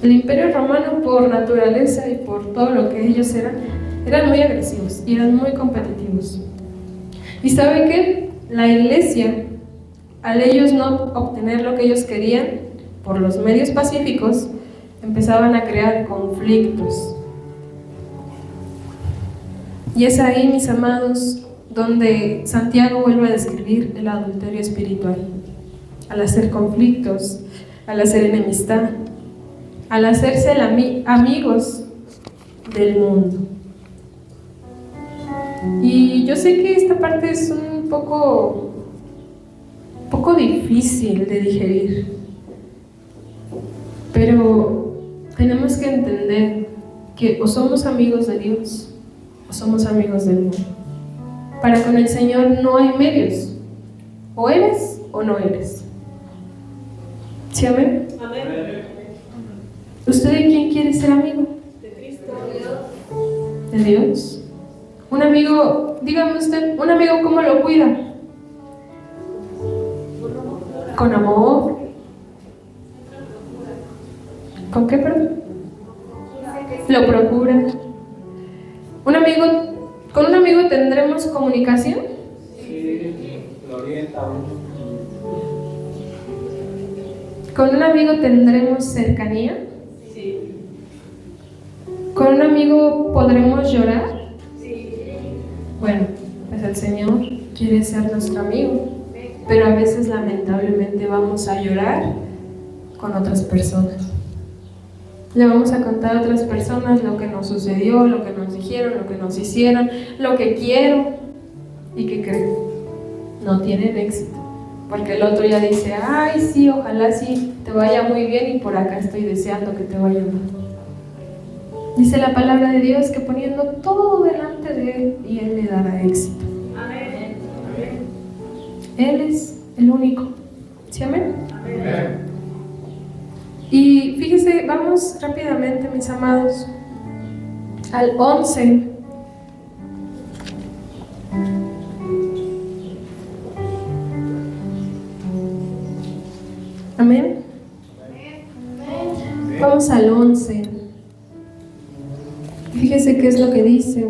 El Imperio Romano, por naturaleza y por todo lo que ellos eran muy agresivos y eran muy competitivos. ¿Y sabe qué? La iglesia, al ellos no obtener lo que ellos querían por los medios pacíficos, empezaban a crear conflictos. Y es ahí, mis amados, donde Santiago vuelve a describir el adulterio espiritual. Al hacer conflictos, al hacer enemistad, al hacerse amigos del mundo. Y yo sé que esta parte es un poco difícil de digerir, pero tenemos que entender que o somos amigos de Dios o somos amigos del mundo. Para con el Señor no hay medios, o eres o no eres. ¿Sí, amén?
Amén.
¿Usted de quién quiere ser amigo?
De Cristo.
¿De Dios? Un amigo, dígame usted, ¿un amigo cómo lo cuida? Con amor. ¿Con qué, perdón? Lo procura. ¿Con un amigo tendremos comunicación?
Sí, lo orienta.
¿Con un amigo tendremos cercanía?
Sí.
¿Con un amigo podremos llorar?
Sí.
Bueno, pues el Señor quiere ser nuestro amigo, pero a veces lamentablemente vamos a llorar con otras personas. Le vamos a contar a otras personas lo que nos sucedió, lo que nos dijeron, lo que nos hicieron, lo que quiero. ¿Y qué creen? No tienen éxito. Porque el otro ya dice, ay, sí, ojalá sí te vaya muy bien y por acá estoy deseando que te vaya mal. Dice la palabra de Dios que poniendo todo delante de Él y Él le dará éxito.
Amén.
Él es el único. ¿Sí, amén?
Amén.
Y fíjese, vamos rápidamente, mis amados, al 11. Amén. Vamos al 11. Fíjese qué es lo que dice.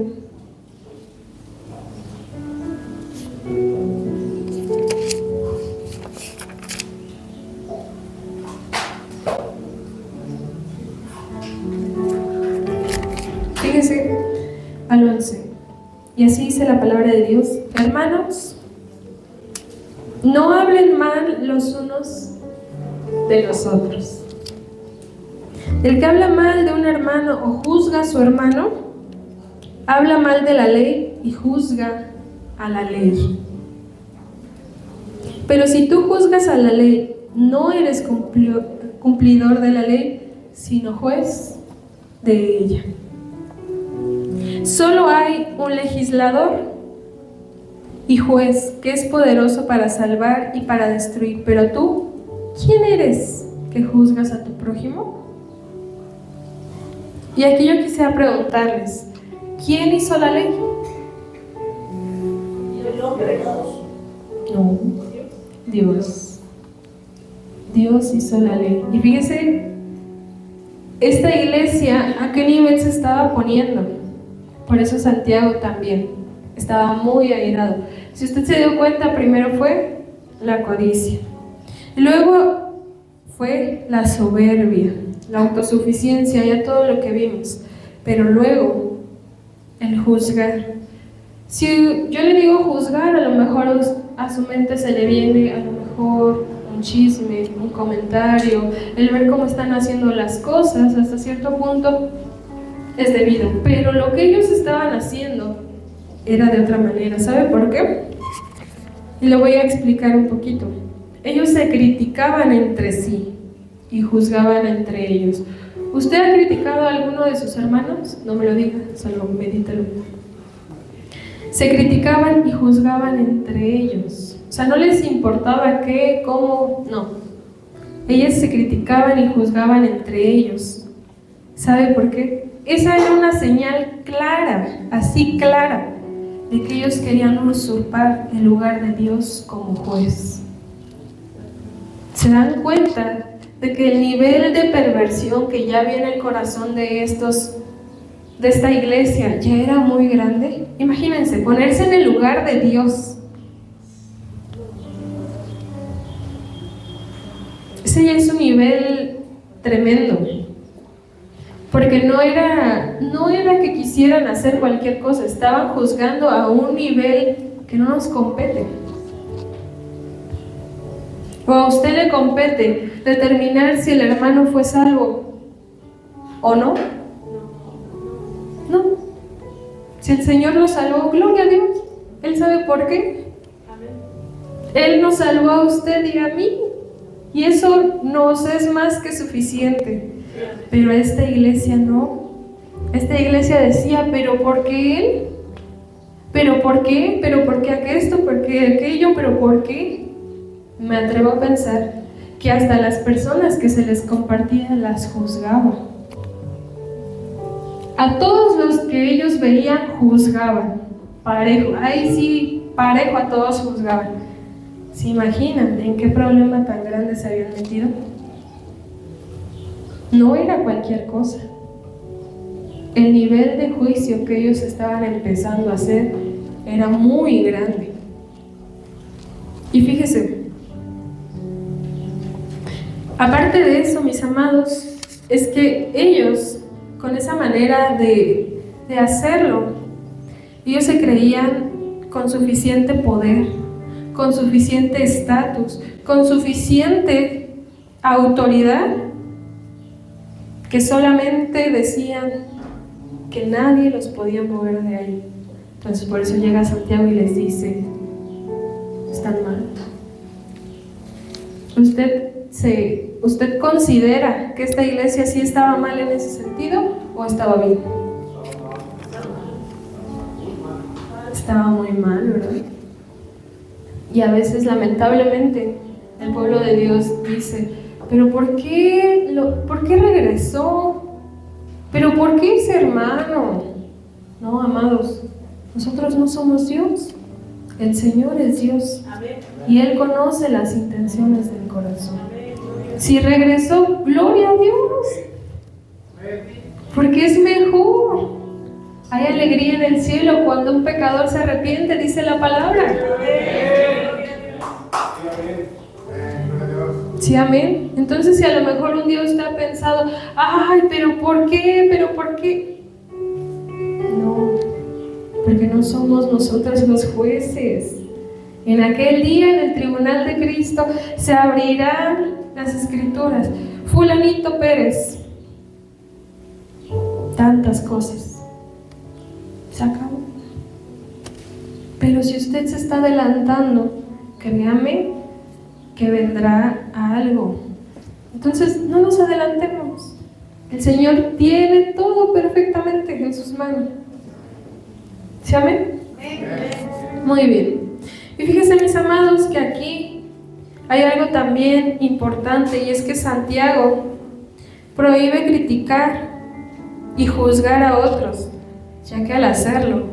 Fíjese al 11. Y así dice la palabra de Dios. Hermanos, no hablen mal los unos de los otros. El que habla mal de un hermano o juzga a su hermano, habla mal de la ley y juzga a la ley. Pero si tú juzgas a la ley, no eres cumplidor de la ley, sino juez de ella. Solo hay un legislador y juez que es poderoso para salvar y para destruir. Pero tú, ¿quién eres que juzgas a tu prójimo? Y aquí yo quisiera preguntarles, ¿quién hizo la ley?
El hombre.
No, Dios. Dios hizo la ley. Y fíjese, esta iglesia, ¿a qué nivel se estaba poniendo? Por eso Santiago también estaba muy airado. Si usted se dio cuenta, primero fue la codicia. Y luego fue la soberbia, la autosuficiencia, ya todo lo que vimos. Pero luego, el juzgar. Si yo le digo juzgar, a lo mejor a su mente se le viene a lo mejor un chisme, un comentario, el ver cómo están haciendo las cosas, hasta cierto punto es debido. Pero lo que ellos estaban haciendo era de otra manera. ¿Sabe por qué? Y le voy a explicar un poquito. Ellos se criticaban entre sí y juzgaban entre ellos. ¿Usted ha criticado a alguno de sus hermanos? No me lo diga, solo medítelo. Se criticaban y juzgaban entre ellos. O sea, no les importaba qué, cómo, no. Ellas se criticaban y juzgaban entre ellos. ¿Sabe por qué? Esa era una señal clara, así clara, de que ellos querían usurpar el lugar de Dios como juez. ¿Se dan cuenta de que el nivel de perversión que ya había en el corazón de esta iglesia ya era muy grande? Imagínense, ponerse en el lugar de Dios. Ese ya es un nivel tremendo. Porque no era que quisieran hacer cualquier cosa, estaban juzgando a un nivel que no nos compete. O a usted le compete determinar si el hermano fue salvo o no. No. Si el Señor lo salvó, gloria a Dios. Él sabe por qué. Él nos salvó a usted y a mí. Y eso nos es más que suficiente. Pero esta iglesia no. Esta iglesia decía, ¿pero por qué él? ¿Pero por qué? ¿Pero por qué esto? ¿Por qué aquello? ¿Pero por qué? Me atrevo a pensar que hasta las personas que se les compartía las juzgaban. A todos los que ellos veían juzgaban. Parejo. Ahí sí, parejo a todos juzgaban. ¿Se imaginan en qué problema tan grande se habían metido? No era cualquier cosa. El nivel de juicio que ellos estaban empezando a hacer era muy grande. Y fíjese, aparte de eso, mis amados, es que ellos, con esa manera de hacerlo, ellos se creían con suficiente poder, con suficiente estatus, con suficiente autoridad, que solamente decían que nadie los podía mover de ahí. Entonces por eso llega Santiago y les dice, están mal. ¿Usted considera que esta iglesia sí estaba mal en ese sentido o estaba bien? Estaba muy mal, ¿verdad? Y a veces, lamentablemente, el pueblo de Dios dice, ¿pero por qué regresó? ¿Pero por qué ese hermano? No, amados, nosotros no somos Dios. El Señor es Dios. Y Él conoce las intenciones del corazón. Si regresó, gloria a Dios. Porque es mejor. Hay alegría en el cielo cuando un pecador se arrepiente, dice la palabra. Sí, amén. Entonces, si a lo mejor un día usted ha pensado, ay, pero ¿por qué? ¿Pero por qué? No, porque no somos nosotros los jueces. En aquel día, en el tribunal de Cristo, se abrirán las escrituras. Fulanito Pérez. Tantas cosas. Se acabó. Pero si usted se está adelantando, créame que vendrá algo. Entonces, no nos adelantemos. El Señor tiene todo perfectamente en sus manos. ¿Sí, amén? Muy bien. Y fíjense, mis amados, que aquí hay algo también importante, y es que Santiago prohíbe criticar y juzgar a otros, ya que al hacerlo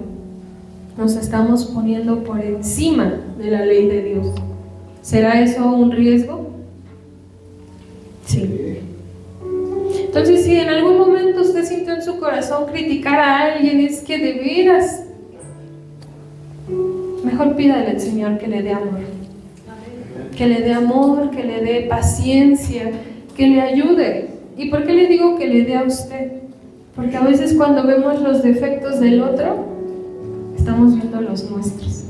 nos estamos poniendo por encima de la ley de Dios. ¿Será eso un riesgo? Sí. Entonces, si en algún momento usted sintió en su corazón criticar a alguien, es que de veras, mejor pídale al Señor que le dé amor. Que le dé amor, que le dé paciencia, que le ayude. ¿Y por qué le digo que le dé a usted? Porque a veces cuando vemos los defectos del otro, estamos viendo los nuestros.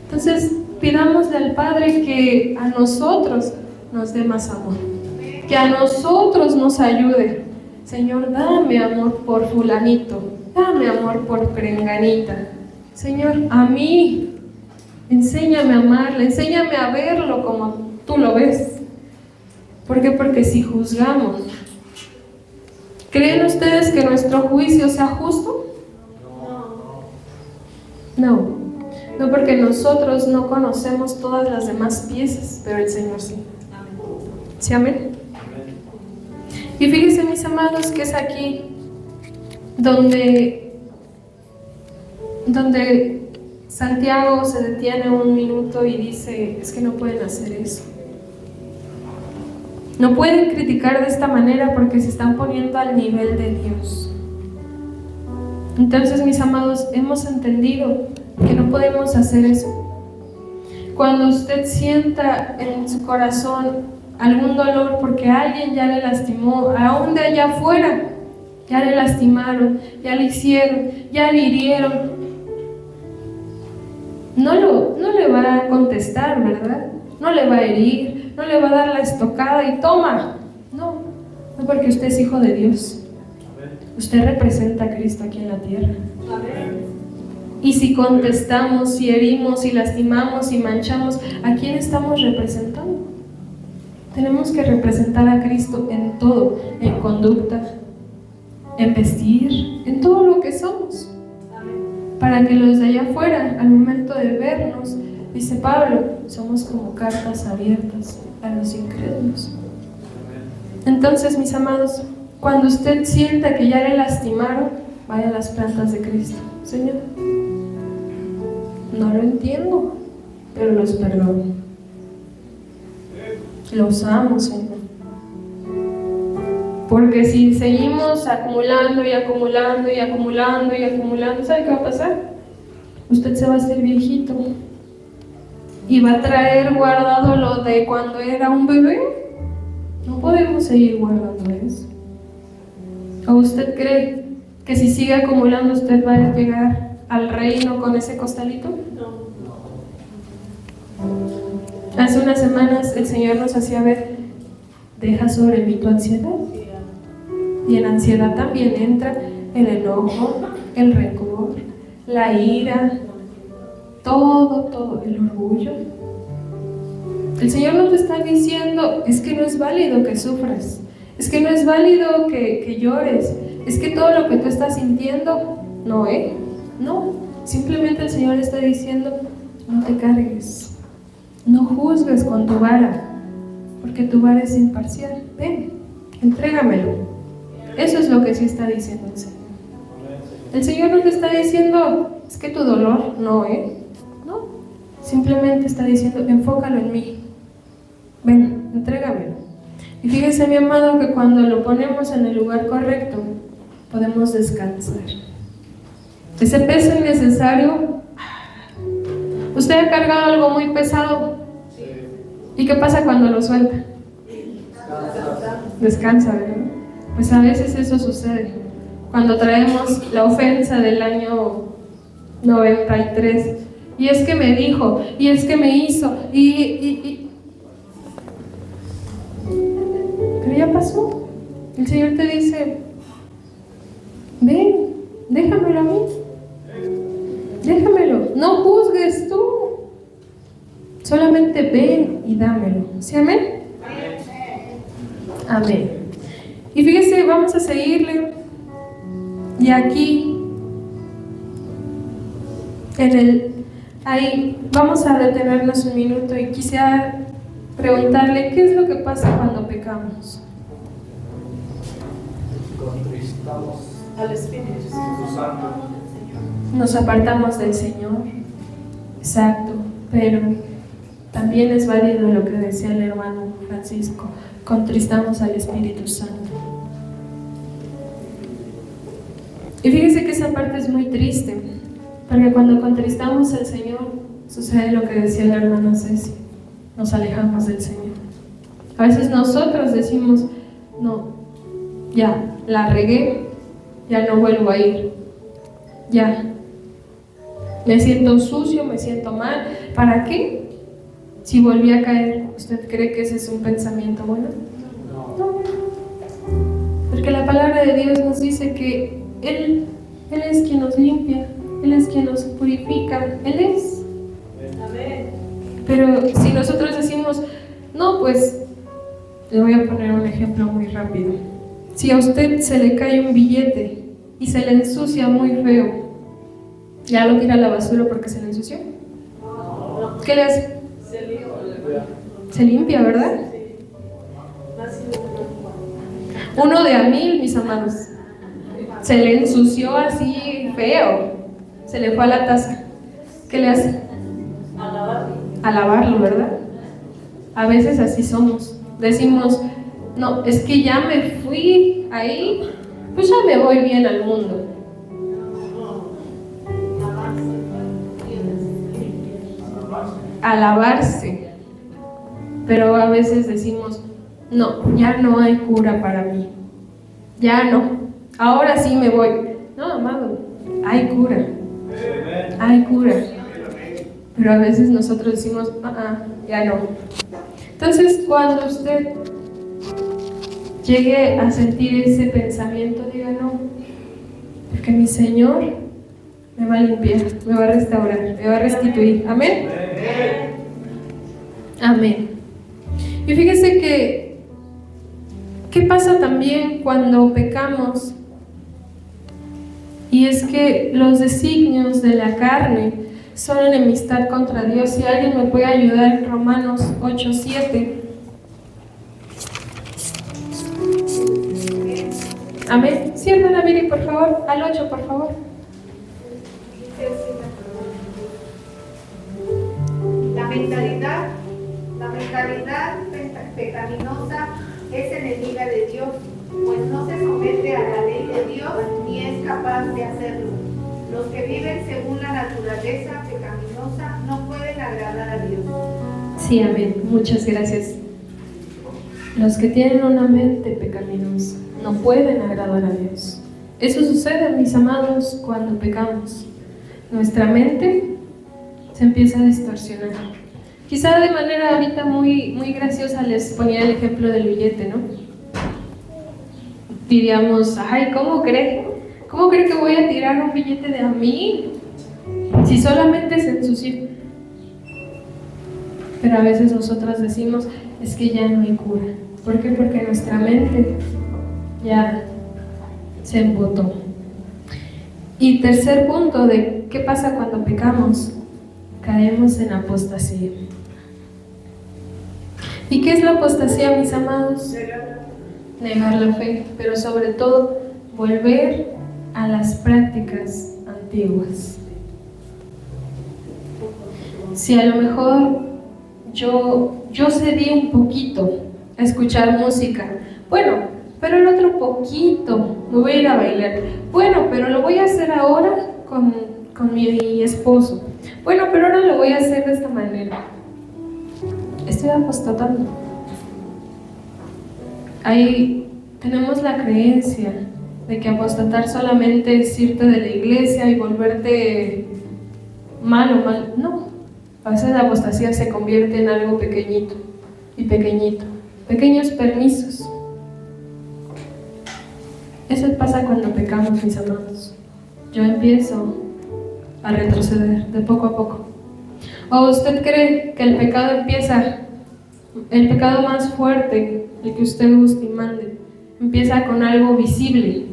Entonces, pidámosle al Padre que a nosotros nos dé más amor, que a nosotros nos ayude. Señor, dame amor por fulanito, dame amor por perenganita. Señor, a mí, enséñame a amarle, enséñame a verlo como tú lo ves. ¿Por qué? Porque si juzgamos, ¿Creen ustedes que nuestro juicio sea justo? No. No, porque nosotros no conocemos todas las demás piezas, pero el Señor sí. ¿Sí, amén? Y fíjense, mis amados, que es aquí donde Santiago se detiene un minuto y dice, es que no pueden hacer eso. No pueden criticar de esta manera porque se están poniendo al nivel de Dios. Entonces, mis amados, hemos entendido que no podemos hacer eso. Cuando usted sienta en su corazón algún dolor porque alguien ya le lastimó, aún de allá afuera, ya le lastimaron, ya le hicieron, ya le hirieron, no le va a contestar, ¿verdad? No le va a herir, no le va a dar la estocada y toma. No porque usted es hijo de Dios. Usted representa a Cristo aquí en la tierra. Y si contestamos, si herimos, si lastimamos, si manchamos, ¿a quién estamos representando? Tenemos que representar a Cristo en todo, en conducta, en vestir, en todo lo que somos. Para que los de allá afuera, al momento de vernos, dice Pablo, somos como cartas abiertas a los incrédulos. Entonces, mis amados, cuando usted sienta que ya le lastimaron, vaya a las plantas de Cristo. Señor, no lo entiendo, pero los perdono. Los amo, Señor. Porque si seguimos acumulando y acumulando y acumulando y acumulando, ¿sabe qué va a pasar? Usted se va a hacer viejito y va a traer guardado lo de cuando era un bebé. No podemos seguir guardando eso. ¿O usted cree que si sigue acumulando usted va a llegar al reino con ese costalito?
No.
Hace unas semanas el Señor nos hacía ver, deja sobre mí tu ansiedad. Y en ansiedad también entra el enojo, el rencor, la ira, todo, el orgullo. El Señor no te está diciendo, es que no es válido que sufras, es que no es válido que llores, es que todo lo que tú estás sintiendo, no, simplemente el Señor está diciendo, no te cargues, no juzgues con tu vara, porque tu vara es imparcial, ven, entrégamelo. Eso es lo que sí está diciendo el Señor. El Señor no te está diciendo, es que tu dolor, no, simplemente está diciendo, enfócalo en mí, ven, entrégamelo. Y fíjese, mi amado, que cuando lo ponemos en el lugar correcto, podemos descansar. Ese peso innecesario, usted ha cargado algo muy pesado, ¿y qué pasa cuando lo suelta? Descansa, ¿verdad? Pues a veces eso sucede. Cuando traemos la ofensa del año 93, y es que me dijo, y es que me hizo, pero ya pasó. El Señor te dice, ven, déjamelo a mí, déjamelo, no juzgues tú, solamente ven y dámelo. ¿Sí, amén? Amén. Y fíjese, vamos a seguirle. Y aquí, ahí vamos a detenernos un minuto y quisiera preguntarle, ¿qué es lo que pasa cuando pecamos?
Contristamos
Al Espíritu
Santo.
Nos apartamos del Señor. Exacto, pero también es válido lo que decía el hermano Francisco, contristamos al Espíritu Santo. Y fíjense que esa parte es muy triste, porque cuando contristamos al Señor, sucede lo que decía la hermana Ceci, nos alejamos del Señor. A veces nosotros decimos, no, ya, la regué, ya no vuelvo a ir, ya, me siento sucio, me siento mal, ¿para qué? Si volví a caer, ¿usted cree que ese es un pensamiento bueno? No. Porque la palabra de Dios nos dice que Él es quien nos limpia, Él es quien nos purifica, Él es.
Amén.
Pero si nosotros decimos, no, pues, le voy a poner un ejemplo muy rápido. Si a usted se le cae un billete y se le ensucia muy feo, ¿ya lo tira a la basura porque se le ensució? ¿Qué le hace? Se limpia, ¿verdad? Uno de a 1000, mis amados. Se le ensució así feo, se le fue a la taza. ¿Qué le hace? A lavarlo, ¿verdad? A veces así somos. Decimos, no, es que ya me fui ahí, pues ya me voy bien al mundo. A lavarse. Pero a veces decimos, no, ya no hay cura para mí. Ya no. Ahora sí me voy. No, amado, hay cura. Hay cura. Pero a veces nosotros decimos, ya no. Entonces, cuando usted llegue a sentir ese pensamiento, diga no, porque mi Señor me va a limpiar, me va a restaurar, me va a restituir. Amén. Amén. Y fíjese que, ¿qué pasa también cuando pecamos? Y es que los designios de la carne son enemistad contra Dios. Si alguien me puede ayudar en Romanos 8:7. Amén. Cierra la Biblia, por favor, al 8, por favor.
La mentalidad pecaminosa es enemiga de Dios, pues no se somete a la ley de Dios ni es capaz de hacerlo. Los que viven según la naturaleza pecaminosa no pueden agradar a Dios.
Sí, amén. Muchas gracias. Los que tienen una mente pecaminosa no pueden agradar a Dios. Eso sucede, mis amados, cuando pecamos. Nuestra mente se empieza a distorsionar. Quizá de manera ahorita muy graciosa les ponía el ejemplo del billete, ¿no? Diríamos, ay, ¿cómo cree? ¿Cómo cree que voy a tirar un billete de a 1000 si solamente se ensució? Pero a veces nosotros decimos, es que ya no hay cura. ¿Por qué? Porque nuestra mente ya se embotó. Y tercer punto de qué pasa cuando pecamos, caemos en apostasía. ¿Y qué es la apostasía, mis amados? Negar la fe, pero sobre todo volver a las prácticas antiguas. Si a lo mejor yo cedí un poquito a escuchar música, bueno, pero el otro poquito me voy a ir a bailar, bueno, pero lo voy a hacer ahora con mi esposo, bueno, pero ahora lo voy a hacer de esta manera. Estoy apostatando. Ahí tenemos la creencia de que apostatar solamente es irte de la iglesia y volverte malo. No, a veces la apostasía se convierte en algo pequeñito y pequeñito, pequeños permisos. Eso pasa cuando pecamos, mis amados. Yo empiezo a retroceder de poco a poco. ¿O usted cree que el pecado más fuerte, el que usted guste y mande, empieza con algo visible?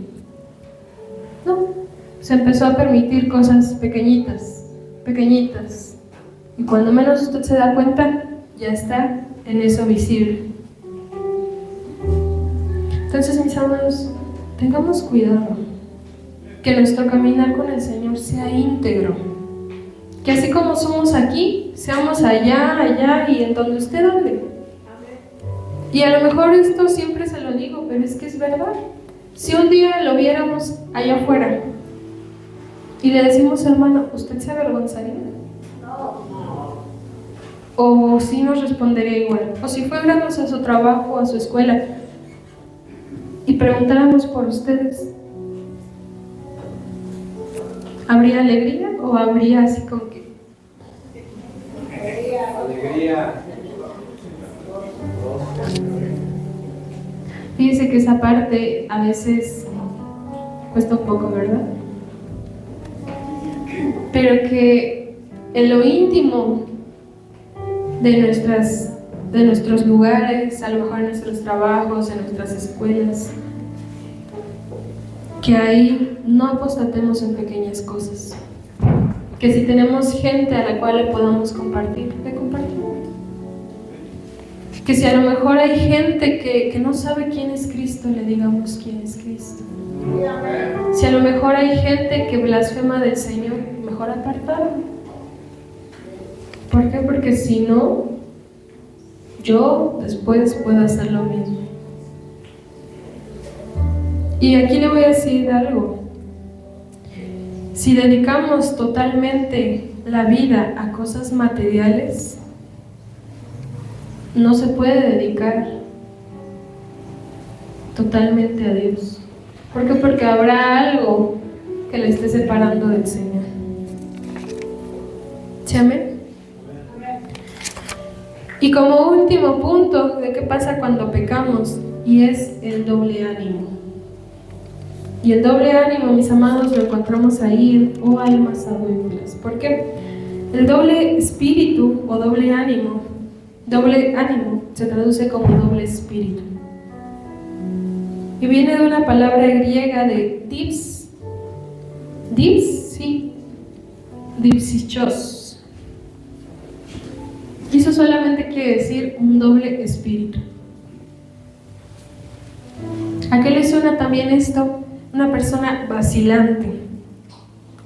No, se empezó a permitir cosas pequeñitas, pequeñitas. Y cuando menos usted se da cuenta, ya está en eso visible. Entonces, mis amados, tengamos cuidado, que nuestro caminar con el Señor sea íntegro, que así como somos aquí, seamos allá y en donde usted ande. Y a lo mejor esto siempre se lo digo, pero es que es verdad. Si un día lo viéramos allá afuera y le decimos, hermano, ¿usted se avergonzaría? O sí nos respondería igual. O si fuéramos a su trabajo, a su escuela y preguntáramos por ustedes, ¿habría alegría o habría así como que?
Alegría.
Fíjense que esa parte a veces cuesta un poco, ¿verdad? Pero que en lo íntimo de nuestros lugares, a lo mejor en nuestros trabajos, en nuestras escuelas, que ahí no apostatemos en pequeñas cosas. Que si tenemos gente a la cual le podamos compartir, le compartimos. Que si a lo mejor hay gente que no sabe quién es Cristo, le digamos quién es Cristo. Si a lo mejor hay gente que blasfema del Señor, mejor apartarlo. ¿Por qué? Porque si no, yo después puedo hacer lo mismo. Y aquí le voy a decir algo. Si dedicamos totalmente la vida a cosas materiales, no se puede dedicar totalmente a Dios. ¿Por qué? Porque habrá algo que le esté separando del Señor. ¿Sí, amén? Y como último punto de qué pasa cuando pecamos, y es el doble ánimo. Y el doble ánimo, mis amados, lo encontramos ahí en "Oh almas adúlteras". ¿Por qué? El doble espíritu o doble ánimo se traduce como doble espíritu. Y viene de una palabra griega de dipsichos. Y eso solamente quiere decir un doble espíritu. ¿A qué le suena también esto? Una persona vacilante,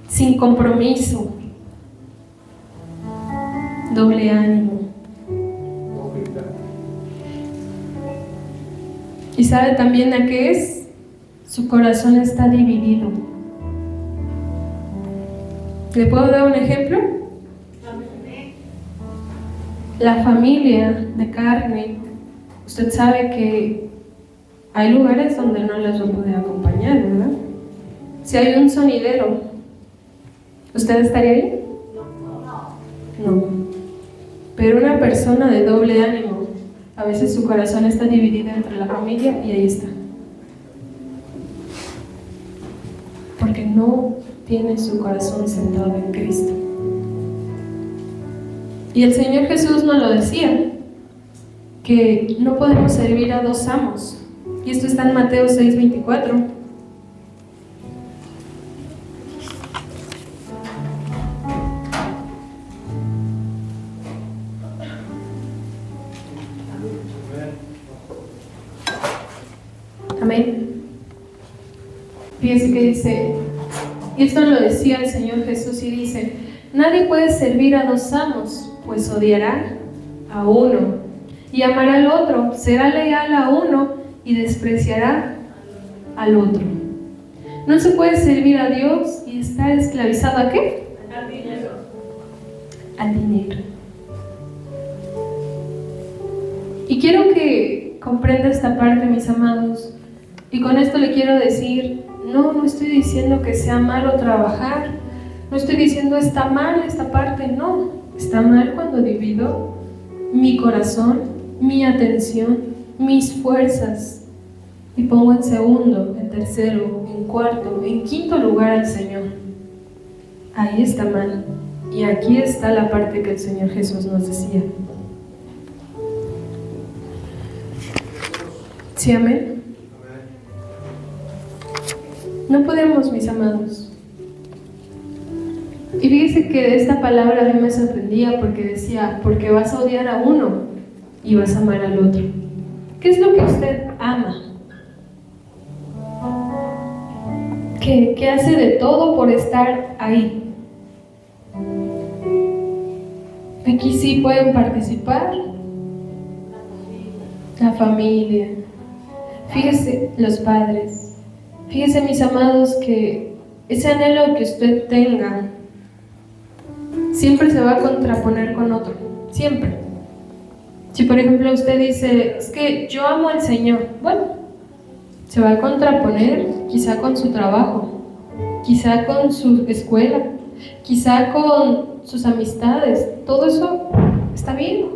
sin compromiso, doble ánimo. ¿Y sabe también a qué es? Su corazón está dividido. ¿Le puedo dar un ejemplo? La familia de carne, usted sabe que hay lugares donde no les va a poder acompañar, ¿verdad? Si hay un sonidero, ¿usted estaría ahí? No. Pero una persona de doble ánimo, a veces su corazón está dividido entre la familia y ahí está. Porque no tiene su corazón centrado en Cristo. Y el Señor Jesús nos lo decía, que no podemos servir a dos amos. Y esto está en Mateo 6:24. Amén. Fíjense que dice, y esto lo decía el Señor Jesús, y dice: nadie puede servir a dos amos, pues odiará a uno y amará al otro, será leal a uno y despreciará al otro. No se puede servir a Dios y estar esclavizado ¿a qué?
Al dinero.
Al dinero. Y quiero que comprenda esta parte, mis amados. Y con esto le quiero decir, no estoy diciendo que sea malo trabajar, no estoy diciendo está mal esta parte, no. Está mal cuando divido mi corazón, mi atención, mis fuerzas y pongo en segundo, en tercero, en cuarto, en quinto lugar al Señor. Ahí está mal. Y aquí está la parte que el Señor Jesús nos decía. ¿Sí, amén? No podemos, mis amados. Y fíjese que de esta palabra a mí me sorprendía porque decía, porque vas a odiar a uno y vas a amar al otro. ¿Qué es lo que usted ama? ¿Qué hace de todo por estar ahí? Aquí sí pueden participar. La familia. Fíjese, los padres. Fíjese, mis amados, que ese anhelo que usted tenga siempre se va a contraponer con otro. Siempre. Si por ejemplo usted dice, es que yo amo al Señor, bueno, se va a contraponer quizá con su trabajo, quizá con su escuela, quizá con sus amistades. Todo eso está bien,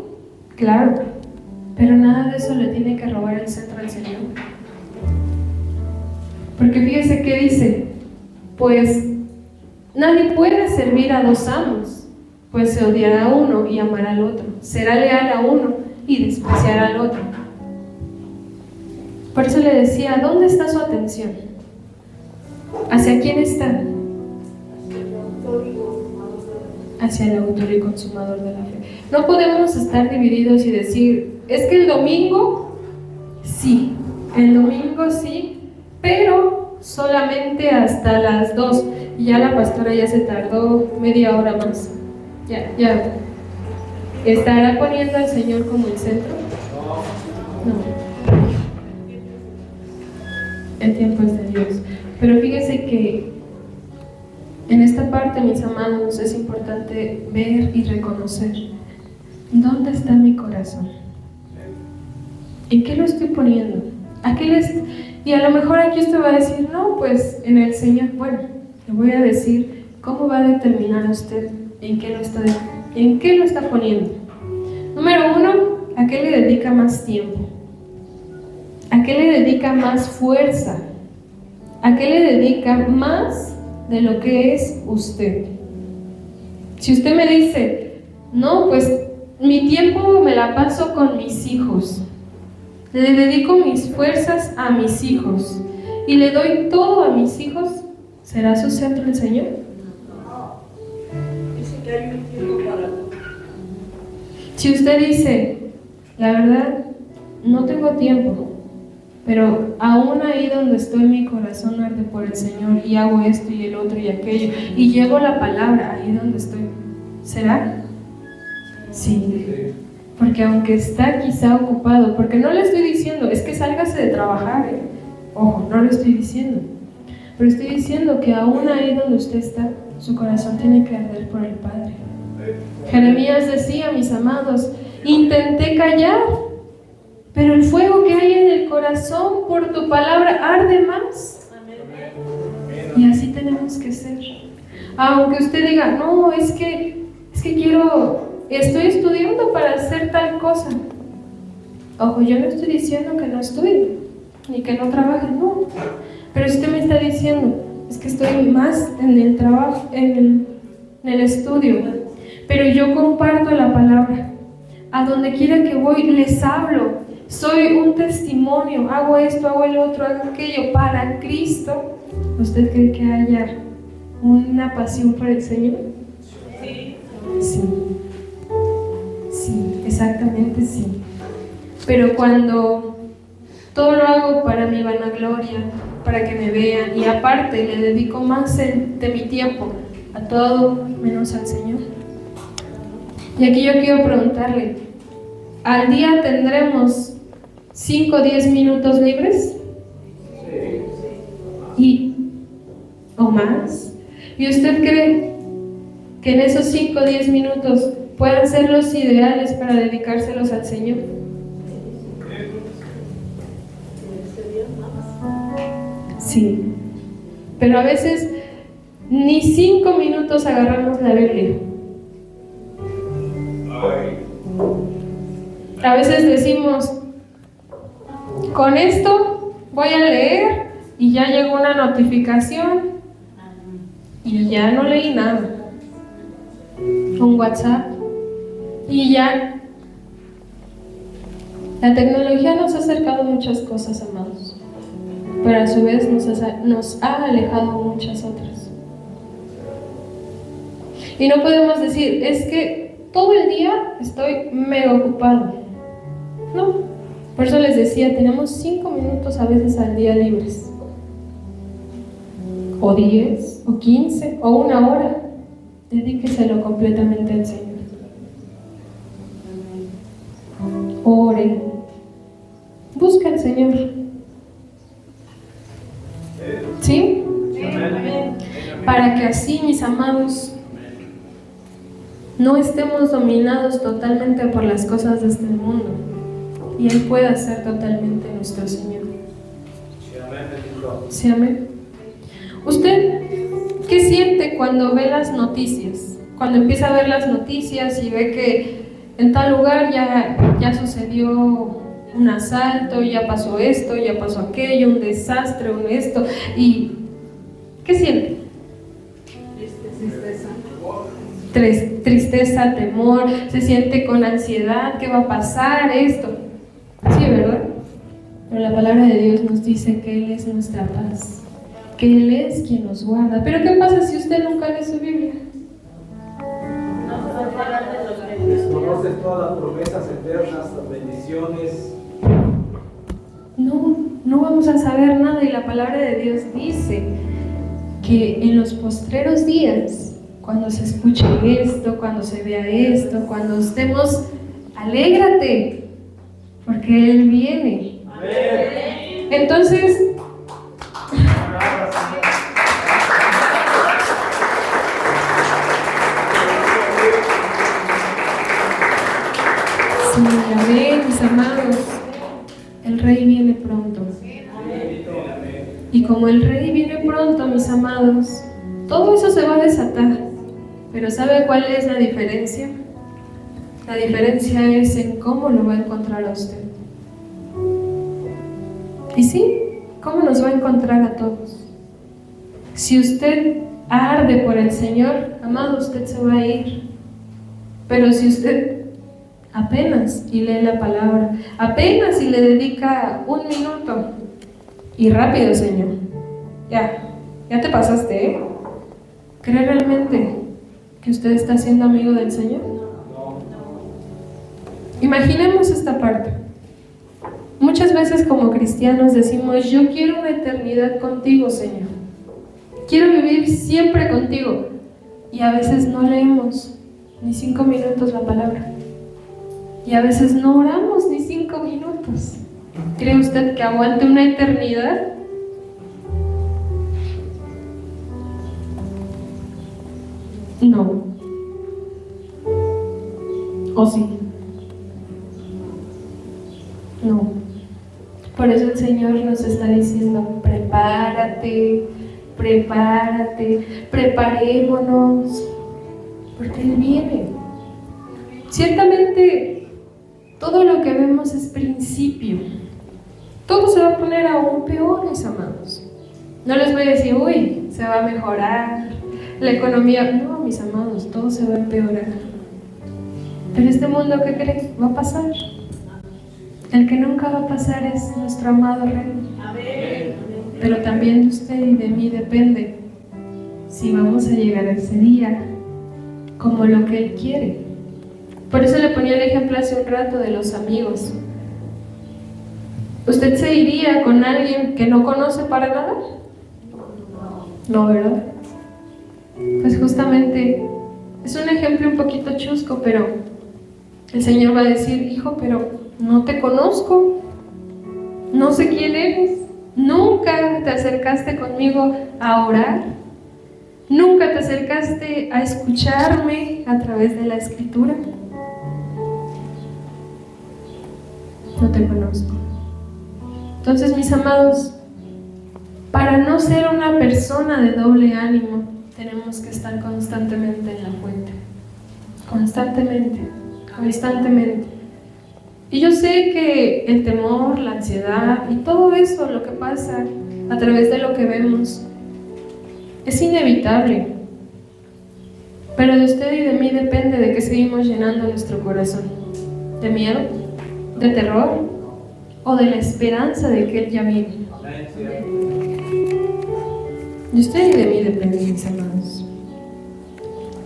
claro, pero nada de eso le tiene que robar el centro al Señor. Porque fíjese que dice, pues nadie puede servir a dos amos, pues se odiará a uno y amará al otro, será leal a uno y despreciará al otro. Por eso le decía, ¿dónde está su atención? ¿Hacia quién está?
Hacia el autor
Hacia el autor y
y consumador de la fe.
consumador de la fe. No podemos estar divididos y decir, es que el domingo sí, pero solamente hasta las 2. Y ya la pastora ya se tardó media hora más. Ya. ¿Estará poniendo al Señor como el centro? No. El tiempo es de Dios. Pero fíjese que en esta parte, mis amados, es importante ver y reconocer dónde está mi corazón. ¿En qué lo estoy poniendo? Y a lo mejor aquí usted va a decir, no, pues en el Señor. Bueno, le voy a decir cómo va a determinar usted en qué lo está poniendo. Número 1, ¿a qué le dedica más tiempo? ¿A qué le dedica más fuerza? ¿A qué le dedica más de lo que es usted? Si usted me dice, no, pues mi tiempo me la paso con mis hijos, le dedico mis fuerzas a mis hijos y le doy todo a mis hijos, ¿será su centro el Señor?
Dice que hay un tiempo para todo.
Si usted dice, la verdad, no tengo tiempo, pero aún ahí donde estoy mi corazón arde por el Señor y hago esto y el otro y aquello y llevo la palabra ahí donde estoy, ¿será? Sí, porque aunque está quizá ocupado, porque no le estoy diciendo, es que sálgase de trabajar, ojo, no le estoy diciendo, pero estoy diciendo que aún ahí donde usted está, su corazón tiene que arder por el Padre. Jeremías decía, mis amados, intenté callar, pero el fuego que hay en el corazón por tu palabra arde más. Y así tenemos que ser. Aunque usted diga, no, es que estoy estudiando para hacer tal cosa. Ojo, yo no estoy diciendo que no estudie, ni que no trabaje, no. Pero usted me está diciendo, es que estoy más en el trabajo, en el estudio. Pero yo comparto la palabra. A donde quiera que voy, les hablo. Soy un testimonio. Hago esto, hago el otro, hago aquello para Cristo. ¿Usted cree que haya una pasión por el Señor? Sí. Sí, exactamente sí. Pero cuando todo lo hago para mi vanagloria, para que me vean, y aparte le dedico más de mi tiempo a todo menos al Señor. Y aquí yo quiero preguntarle, ¿al día tendremos 5 o 10 minutos libres? ¿O más? ¿Y usted cree que en esos 5 o 10 minutos puedan ser los ideales para dedicárselos al Señor? Sí, pero a veces ni 5 minutos agarramos la Biblia. A veces decimos, con esto voy a leer y ya llegó una notificación y ya no leí nada. Un WhatsApp y ya. La tecnología nos ha acercado muchas cosas, amados, pero a su vez nos ha alejado muchas otras. Y no podemos decir, es que todo el día estoy mega ocupado. No, por eso les decía, tenemos 5 minutos a veces al día libres, o 10, o 15, o 1 hora. Dedíqueselo completamente al Señor. Ore, busca al Señor. ¿Sí? Para que así, mis amados, no estemos dominados totalmente por las cosas de este mundo y Él pueda ser totalmente nuestro Señor. ¿Sí, amén? ¿Usted qué siente cuando ve las noticias? Cuando empieza a ver las noticias y ve que en tal lugar ya sucedió un asalto, ya pasó esto, ya pasó aquello, un desastre, un esto, y ¿qué siente? Tristeza, temor, se siente con ansiedad, ¿qué va a pasar esto? Sí, ¿verdad? Pero la palabra de Dios nos dice que Él es nuestra paz, que Él es quien nos guarda. Pero ¿qué pasa si usted nunca lee su Biblia?
No se va a enterar de los beneficios.
Desconoces todas las promesas eternas, las bendiciones.
No vamos a saber nada, y la palabra de Dios dice que en los postreros días, cuando se escuche esto, cuando se vea esto, cuando estemos, alégrate, porque Él viene.
Amén.
Entonces, sí, amén, mis amados, el Rey viene pronto. Y como el Rey viene pronto, mis amados, todo eso se va a desatar. Pero ¿sabe cuál es la diferencia? La diferencia es en cómo lo va a encontrar a usted. Y sí, ¿cómo nos va a encontrar a todos? Si usted arde por el Señor, amado, usted se va a ir. Pero si usted apenas y lee la palabra, apenas y le dedica un minuto, y rápido, Señor, ya te pasaste, ¿eh? ¿Cree realmente que usted está siendo amigo del Señor? Imaginemos esta parte. Muchas veces como cristianos decimos: yo quiero una eternidad contigo, Señor. Quiero vivir siempre contigo. Y a veces no leemos ni 5 minutos la palabra. Y a veces no oramos ni 5 minutos. ¿Cree usted que aguante una eternidad? No. ¿O sí? No. Por eso el Señor nos está diciendo: prepárate, preparémonos, porque Él viene. Ciertamente, todo lo que vemos es principio. Todo se va a poner aún peor, mis amados. No les voy a decir: uy, se va a mejorar la economía. No, mis amados, todo se va a empeorar. Pero este mundo, ¿qué creen? Va a pasar. El que nunca va a pasar es nuestro amado Rey.
Amén.
Pero también de usted y de mí depende si vamos a llegar a ese día como lo que Él quiere. Por eso le ponía el ejemplo hace un rato de los amigos. ¿Usted se iría con alguien que no conoce para nada? No, ¿verdad? Pues justamente es un ejemplo un poquito chusco, pero el Señor va a decir: hijo, pero no te conozco, no sé quién eres, nunca te acercaste conmigo a orar, nunca te acercaste a escucharme a través de la Escritura. No te conozco. Entonces, mis amados, para no ser una persona de doble ánimo, tenemos que estar constantemente en la fuente. Constantemente. Y yo sé que el temor, la ansiedad y todo eso, lo que pasa a través de lo que vemos, es inevitable. Pero de usted y de mí depende de qué seguimos llenando nuestro corazón. ¿De miedo? ¿De terror? ¿O de la esperanza de que Él ya viene? De usted y de mí depende, mis hermanos.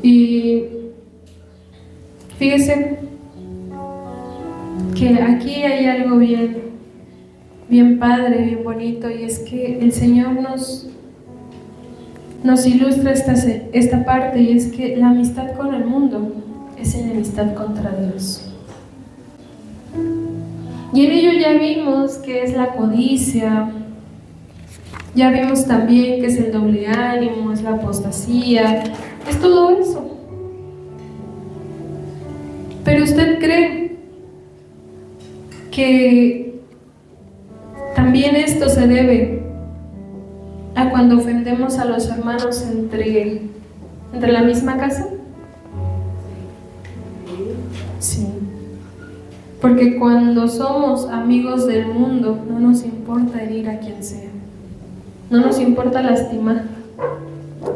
Y fíjese que aquí hay algo bien padre, bien bonito, y es que el Señor nos ilustra esta parte, y es que la amistad con el mundo es enemistad contra Dios. Y en ello ya vimos que es la codicia, ya vimos también que es el doble ánimo, es la apostasía, es todo eso. Pero ¿usted cree que también esto se debe a cuando ofendemos a los hermanos entre la misma casa? Sí. Porque cuando somos amigos del mundo, no nos importa herir a quien sea. No nos importa lastimar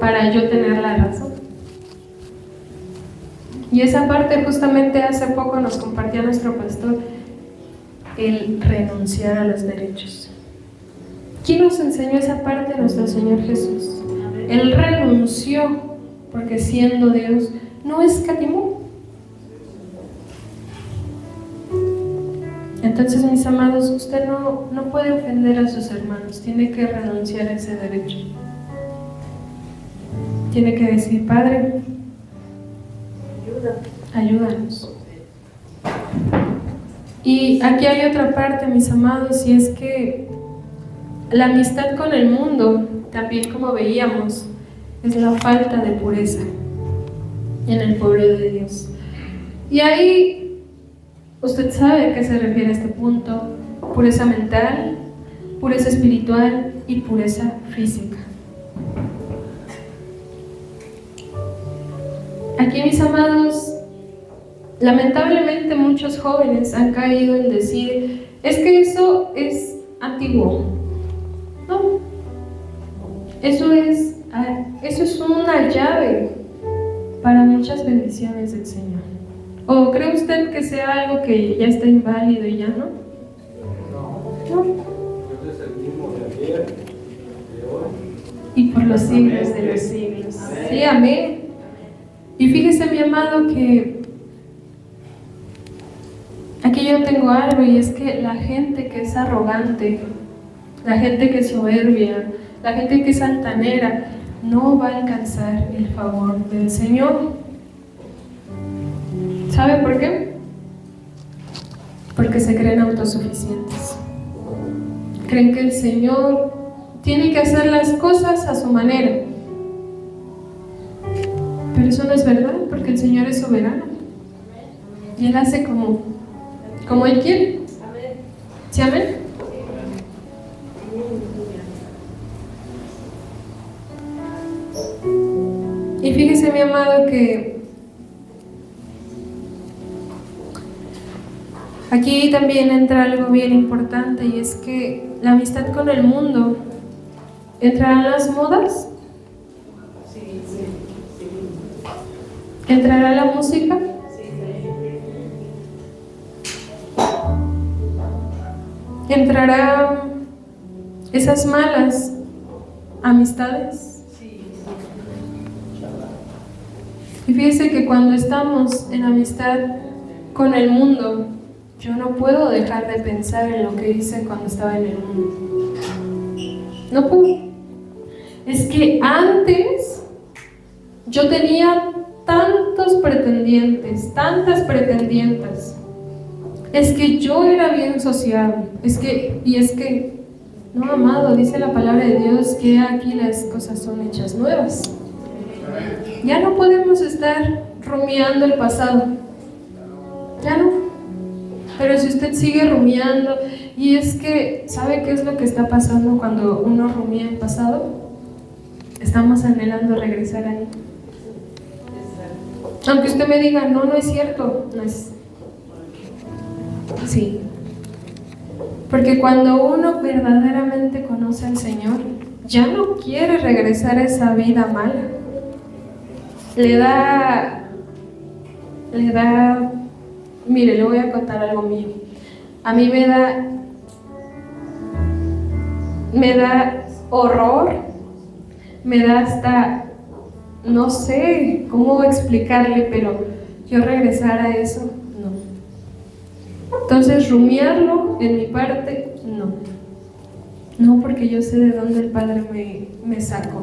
para yo tener la razón. Y esa parte justamente hace poco nos compartía nuestro pastor, el renunciar a los derechos. ¿Quién nos enseñó esa parte? Nuestro Señor Jesús. Él renunció porque siendo Dios no escatimó. Entonces, mis amados, usted no puede ofender a sus hermanos, tiene que renunciar a ese derecho. Tiene que decir: Padre, ayúdanos. Y aquí hay otra parte, mis amados, y es que la amistad con el mundo, también como veíamos, es la falta de pureza en el pueblo de Dios. Y ahí usted sabe a qué se refiere este punto: pureza mental, pureza espiritual y pureza física. Aquí, mis amados, lamentablemente muchos jóvenes han caído en decir: es que eso es antiguo. No, eso es una llave para muchas bendiciones del Señor. ¿O cree usted que sea algo que ya está inválido y ya no? No.
Este es el mismo de ayer, de hoy.
Y por los siglos de los siglos. Sí, amén. Y fíjese, mi amado, que aquí yo tengo algo, y es que la gente que es arrogante, la gente que es soberbia, la gente que es altanera, no va a alcanzar el favor del Señor. ¿Sabe por qué? Porque se creen autosuficientes. Creen que el Señor tiene que hacer las cosas a su manera. Pero eso no es verdad, porque el Señor es soberano. Y Él hace como Él quiere. ¿Sí, amén? Y fíjese, mi amado, que aquí también entra algo bien importante, y es que la amistad con el mundo, ¿entrarán las modas? ¿Entrará la música? ¿Entrarán esas malas amistades? Y fíjese que cuando estamos en amistad con el mundo, yo no puedo dejar de pensar en lo que hice cuando estaba en el mundo. No puedo. Es que antes yo tenía tantos pretendientes, tantas pretendientas. Es que yo era bien sociable. Es que, no, amado, dice la palabra de Dios que aquí las cosas son hechas nuevas. Ya no podemos estar rumiando el pasado. Ya no. Pero si usted sigue rumiando, y es que, ¿sabe qué es lo que está pasando cuando uno rumia el pasado? Estamos anhelando regresar ahí. Aunque usted me diga: no es cierto, no es. Sí. Porque cuando uno verdaderamente conoce al Señor, ya no quiere regresar a esa vida mala. Le da, mire, le voy a contar algo mío. A mí me da horror, me da hasta, no sé cómo explicarle, pero yo regresar a eso, no. Entonces, rumiarlo en mi parte, no. No, porque yo sé de dónde el Padre me sacó.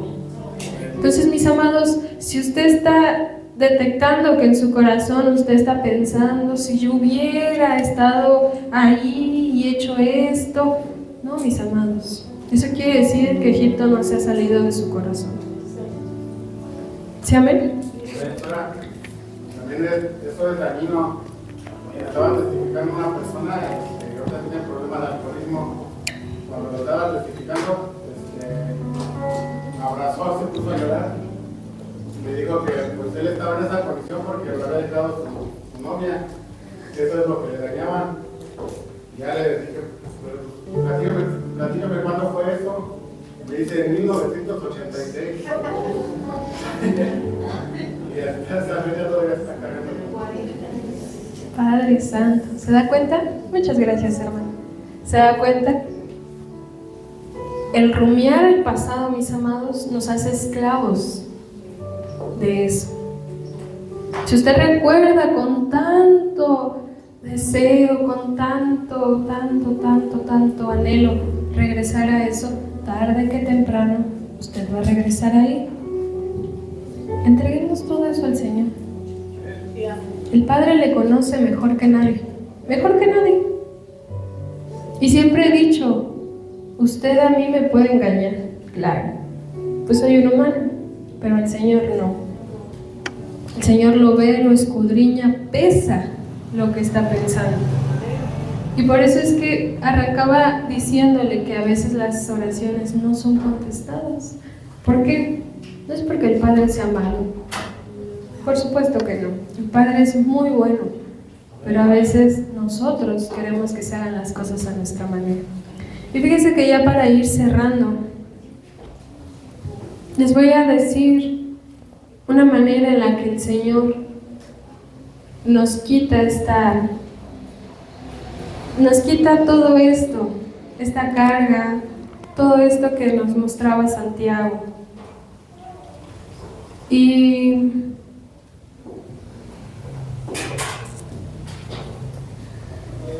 Entonces, mis amados, si usted está detectando que en su corazón usted está pensando: si yo hubiera estado ahí y hecho esto, no, mis amados, eso quiere decir que Egipto no se ha salido de su corazón. ¿Sí, amén?
También eso es dañino. Estaba testificando una persona que ahorita tiene problemas de alcoholismo. Cuando lo estaba testificando, me abrazó, se puso a llorar. Me dijo que pues él estaba en esa condición porque lo había dejado su novia. Eso es lo que le dañaban. Ya le dije: platícame cuándo fue eso. Me dice: en 1986. Y hasta esa fecha todavía está cargando.
Padre Santo, ¿se da cuenta? Muchas gracias, hermano. ¿Se da cuenta? el rumiar el pasado, mis amados, nos hace esclavos de eso. Si usted recuerda con tanto deseo, con tanto anhelo regresar a eso, tarde que temprano usted va a regresar ahí. Entreguemos todo eso al Señor. El Padre le conoce mejor que nadie, mejor que nadie. Y siempre he dicho, usted a mí me puede engañar, claro, pues soy un humano, pero el Señor no. El Señor lo ve, lo escudriña, pesa lo que está pensando. Y por eso es que arrancaba diciéndole que a veces las oraciones no son contestadas. ¿Por qué? No es porque el Padre sea malo, por supuesto que no. El Padre es muy bueno, pero a veces nosotros queremos que se hagan las cosas a nuestra manera. Y fíjense que ya para ir cerrando, les voy a decir una manera en la que el Señor nos quita todo esto, esta carga, todo esto que nos mostraba Santiago. Y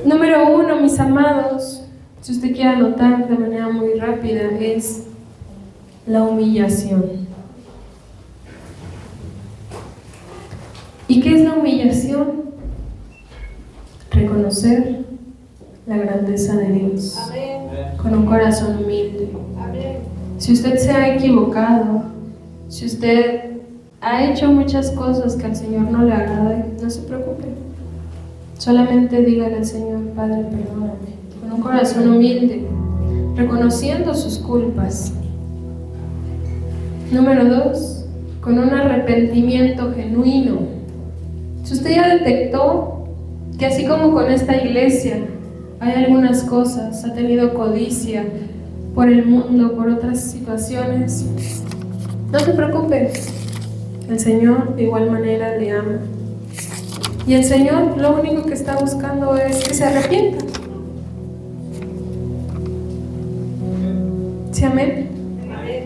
número 1, mis amados, si usted quiere anotar de manera muy rápida, es la humillación. ¿Y qué es la humillación? Reconocer la grandeza de Dios.
Amén.
Con un corazón humilde.
Amén.
Si usted se ha equivocado, si usted ha hecho muchas cosas que al Señor no le agradan, no se preocupe. Solamente dígale al Señor, Padre, perdóname. Con un corazón humilde, reconociendo sus culpas. Número 2, con un arrepentimiento genuino. Si usted ya detectó que así como con esta iglesia hay algunas cosas, ha tenido codicia por el mundo, por otras situaciones, no se preocupe, el Señor de igual manera le ama. Y el Señor lo único que está buscando es que se arrepienta. ¿Sí, amén?
Amén.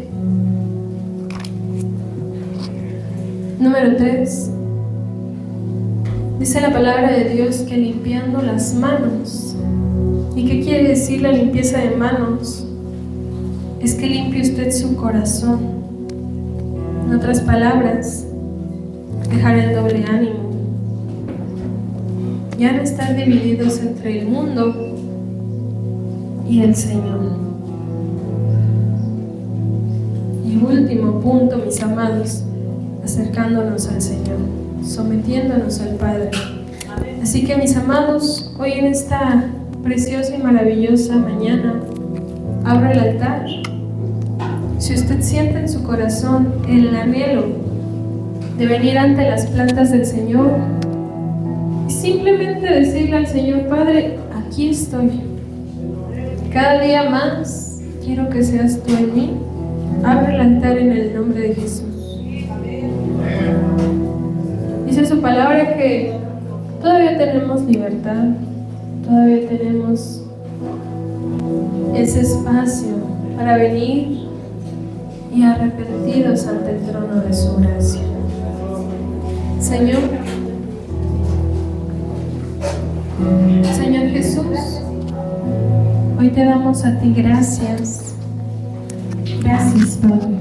Número 3. Dice la palabra de Dios que limpiando las manos. ¿Y qué quiere decir la limpieza de manos? Es que limpie usted su corazón. En otras palabras, dejar el doble ánimo. Ya no estar divididos entre el mundo y el Señor. Y último punto, mis amados, acercándonos al Señor, sometiéndonos al Padre. Así que, mis amados, hoy en esta preciosa y maravillosa mañana, abra el altar. Si usted siente en su corazón el anhelo de venir ante las plantas del Señor y simplemente decirle al Señor, Padre, aquí estoy. Cada día más quiero que seas tú en mí. Abre el altar en el nombre de Jesús. Dice su palabra que todavía tenemos libertad, todavía tenemos ese espacio para venir y arrepentidos ante el trono de su gracia. Señor Jesús, hoy te damos a ti gracias. Gracias, Padre.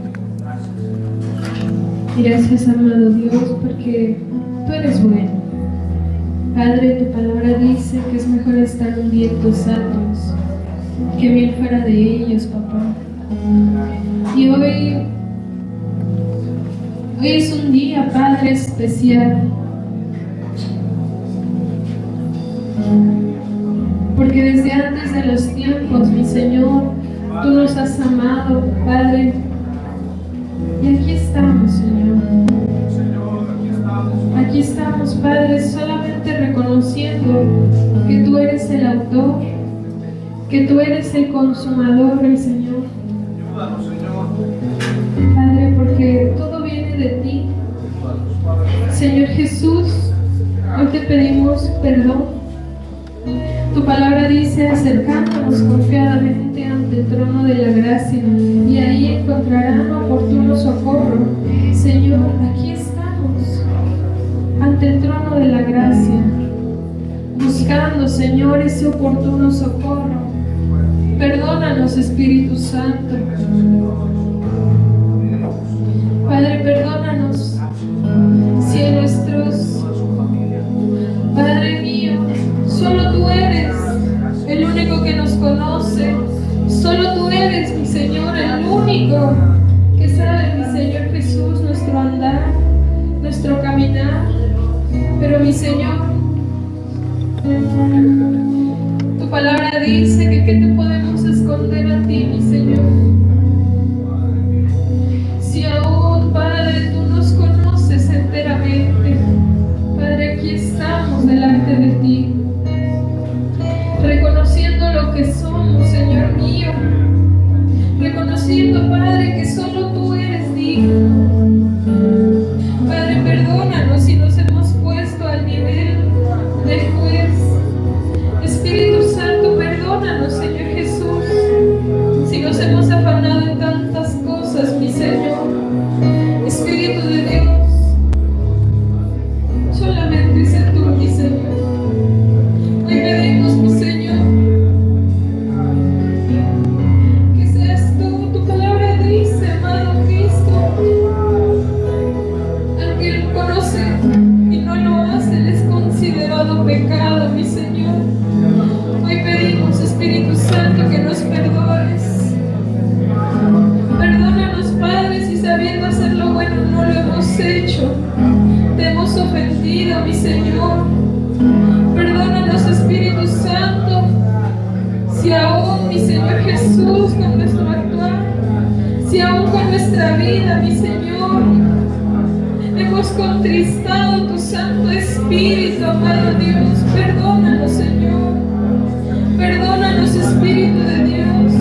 Y gracias, amado Dios, porque tú eres bueno. Padre, tu palabra dice que es mejor estar un día en tus atrios que mil fuera de ellos, papá. Y hoy es un día, Padre, especial. Porque desde antes de los tiempos, mi Señor, tú nos has amado, Padre. Y aquí estamos, Señor. Aquí estamos, Padre, solamente reconociendo que tú eres el autor, que tú eres el consumador, el Señor. Padre, porque todo viene de ti. Señor Jesús, hoy te pedimos perdón. Tu palabra dice, acercándonos confiadamente ante ante el trono de la gracia y ahí encontrarán oportuno socorro. Señor, aquí estamos ante el trono de la gracia, buscando, Señor, ese oportuno socorro. Perdónanos, Espíritu Santo. Padre, perdónanos si en nuestros, Padre mío, solo tú eres el único que nos conoce. Solo tú eres, mi Señor, el único que sabe, mi Señor Jesús, nuestro andar, nuestro caminar. Pero, mi Señor, tu palabra dice que ¿qué te podemos esconder a ti, mi Señor? Si aún, Padre, tú nos conoces enteramente. Padre, aquí estamos delante de ti, reconociendo lo que somos, Señor mío, reconociendo, Padre, que solo tú eres digno. Padre, perdónanos si nos hemos puesto al nivel del juez. Espíritu Santo, perdónanos, Señor Jesús, si nos hemos afanado en tantas cosas, mi Señor. Espíritu de Dios, solamente sé tú, mi Señor. Hoy pedimos, mi Señor, que seas tú. Tu palabra dice, amado Cristo, al que lo conoce y no lo hace, le es considerado pecado, mi Señor. Hoy pedimos, Espíritu Santo, que nos perdones. Perdónanos, Padre, si sabiendo hacer lo bueno no lo hemos hecho. Te hemos ofendido, mi Señor. Perdónanos, Espíritu Santo, si aún, mi Señor Jesús, con nuestro actuar, si aún con nuestra vida, mi Señor, hemos contristado tu Santo Espíritu, amado Dios. Perdónanos, Señor. Perdónanos, Espíritu de Dios.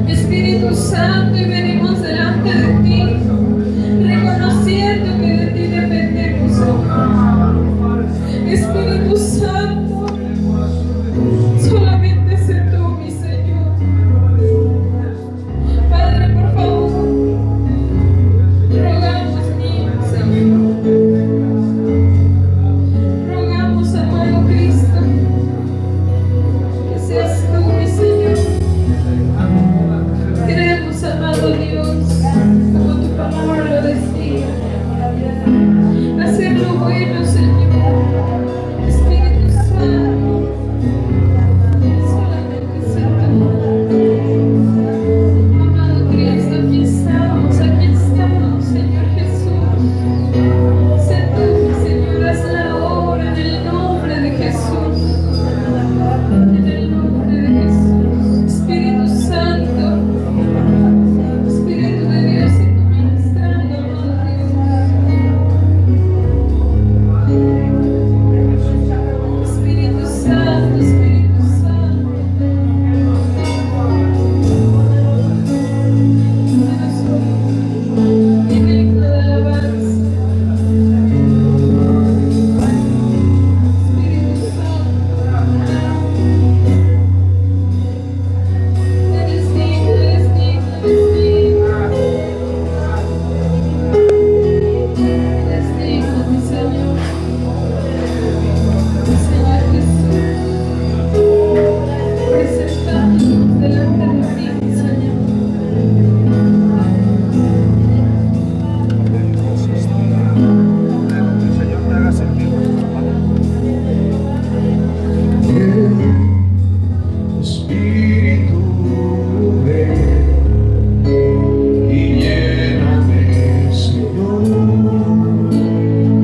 Espíritu Santo, y venimos delante de ti, reconociendo que de ti dependemos, Señor. Espíritu Santo, solamente sé tú, mi Señor. Padre, por favor, rogamos, mi Señor. Rogamos, amado Cristo, que seas tú, mi Señor. Queremos, amado Dios, como tu palabra lo decía, hacer lo bueno, Señor. Espíritu Santo, solamente sé tú. Amado Cristo, aquí estamos, Señor Jesús. Sé tú, mi Señor, haz la obra en el nombre de Jesús. En el nombre de Jesús. Espíritu Santo, Espíritu de Dios, y tú ministrando, amado Dios. Espíritu Santo, Espíritu Santo. Y digno de alabanza. Espíritu Santo. Eres digno, eres digno, eres digno. Eres digno, mi Señor. Mi Señor Jesús. Presentándonos delante de ti, mi Señor.
El Señor te haga sentir tus palabras. Espíritu, ven y lléname, Señor,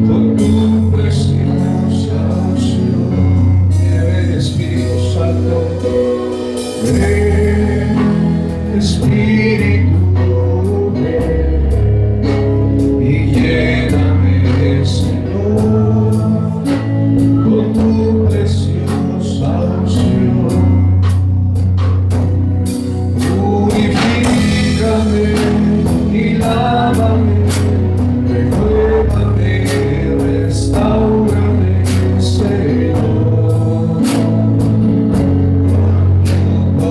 con tu preciosa unción. Ven, Espíritu Santo, ven, Espíritu, ven y lléname, Señor, con tu preciosa unción. Purifícame y lávame, renuévame, restáurame, Señor. Tu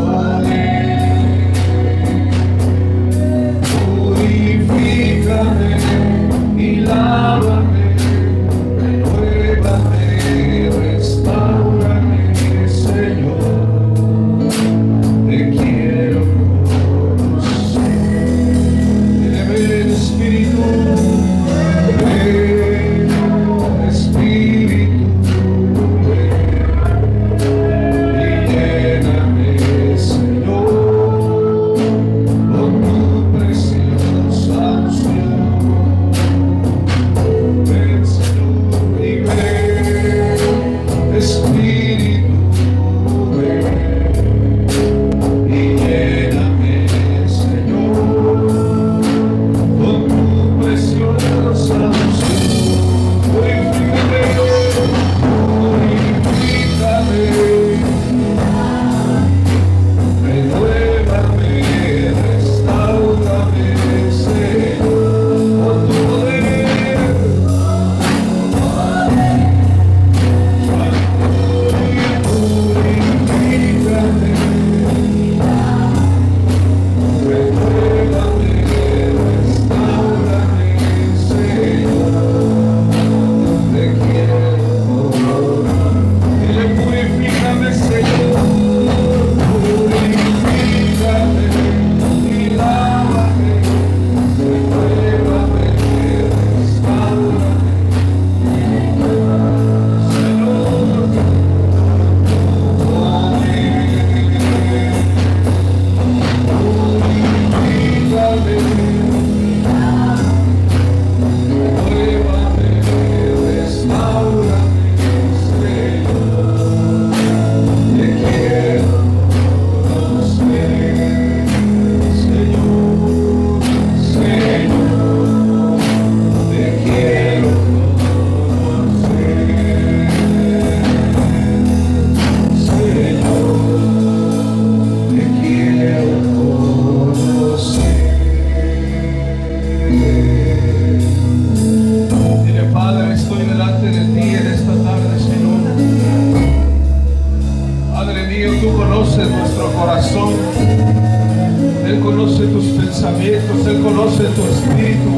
Espíritu.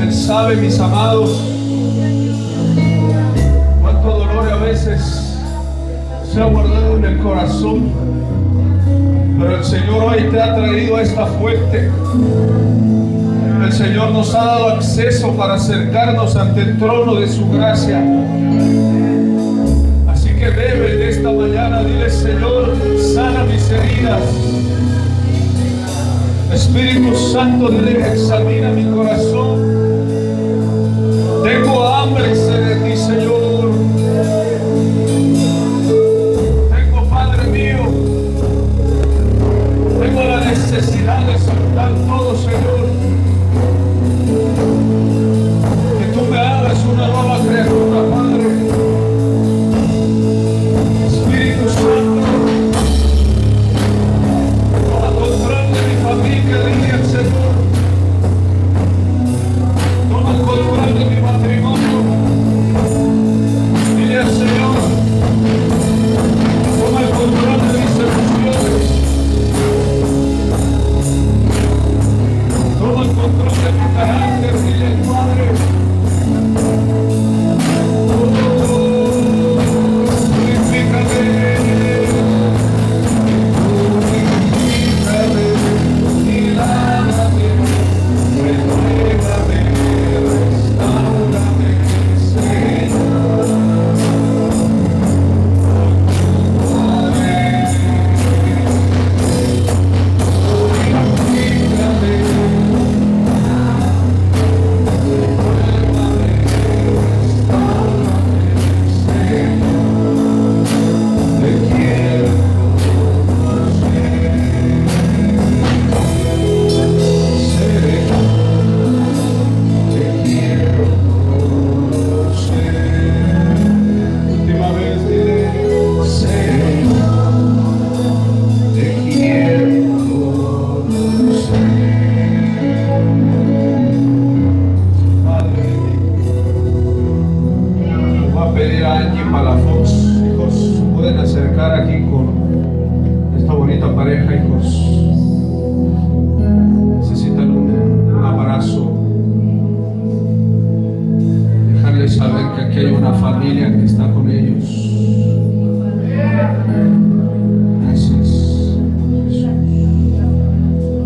Él sabe, mis amados, cuánto dolor a veces se ha guardado en el corazón, pero el Señor hoy te ha traído a esta fuente. El Señor nos ha dado acceso para acercarnos ante el trono de su gracia. Así que bebe de esta mañana, dile: Señor, sana mis heridas. Espíritu Santo, dile: examina mi corazón. Tengo hambre y sed de ti, Señor. Tengo, Padre mío, tengo la necesidad de soltar todo, Señor. Que tú me hagas una nueva criatura, Padre. Espíritu Santo, toma control de mi familia, dile al Señor. Toma control de mi matrimonio, dile al Señor. Toma el control de mis emociones. Toma el control de mi carácter, dile al Padre.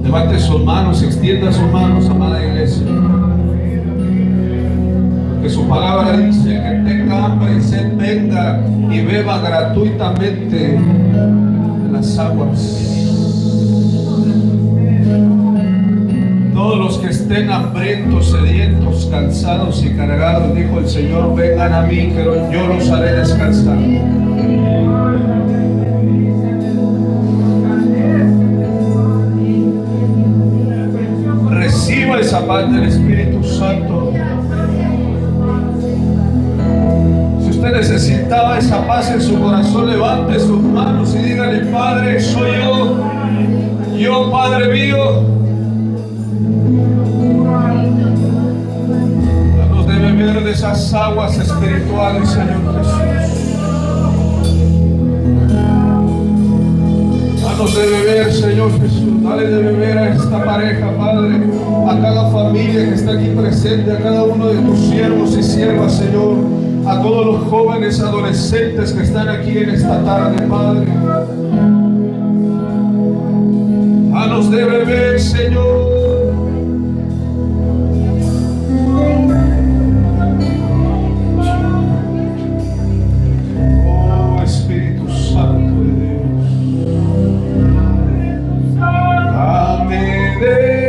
Levante sus manos, extienda sus manos, amada iglesia. Porque su palabra dice: que tenga hambre y sed, venga y beba gratuitamente de las aguas. Todos los que estén hambrientos, sedientos, cansados y cargados, dijo el Señor, vengan a mí, que yo los haré descansar. Reciba esa paz del Espíritu Santo. Si usted necesitaba esa paz en su corazón, levante sus manos y dígale: Padre, soy yo, Padre mío. Danos de beber de esas aguas espirituales, Señor Jesús. Danos de beber, Señor Jesús. Dale de beber a esta pareja, Padre, a cada familia que está aquí presente, a cada uno de tus siervos y siervas, Señor, a todos los jóvenes, adolescentes que están aquí en esta tarde, Padre. Danos de beber, Señor. Oh, Espíritu Santo de Dios. Dame de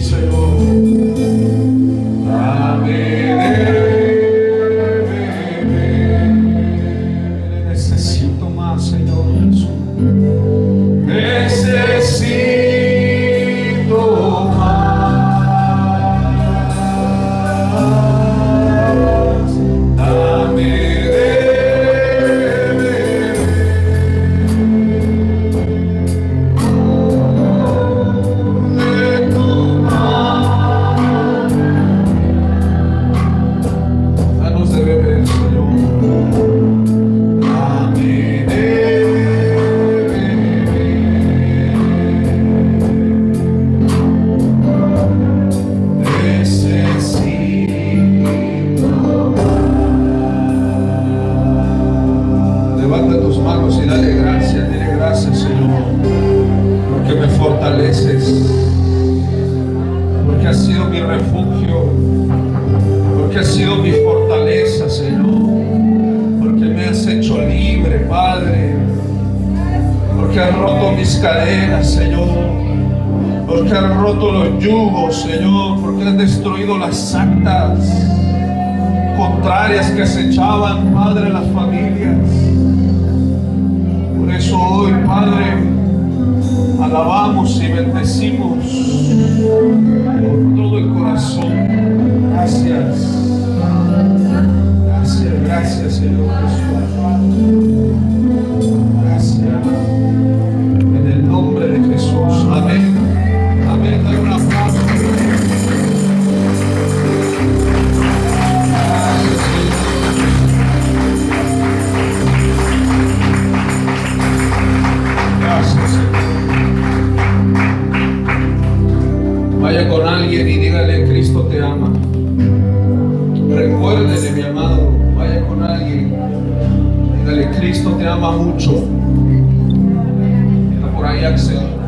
Señor. refugio, porque has sido mi fortaleza, Señor, porque me has hecho libre, Padre, porque has roto mis cadenas, Señor, porque has roto los yugos, Señor, porque has destruido las actas contrarias que acechaban, Padre, las familias. Por eso hoy, Padre, alabamos y bendecimos con todo el corazón. Gracias. Gracias, gracias, Señor Jesús. Gracias. En el nombre de Jesús. Amén. Amén. Dale un aplauso. Gracias, Señor. Gracias, Señor. Vaya con alguien y dígale: Cristo te ama. Recuérdele, mi amado, vaya con alguien, dígale: Cristo te ama mucho. Está por ahí, Axel.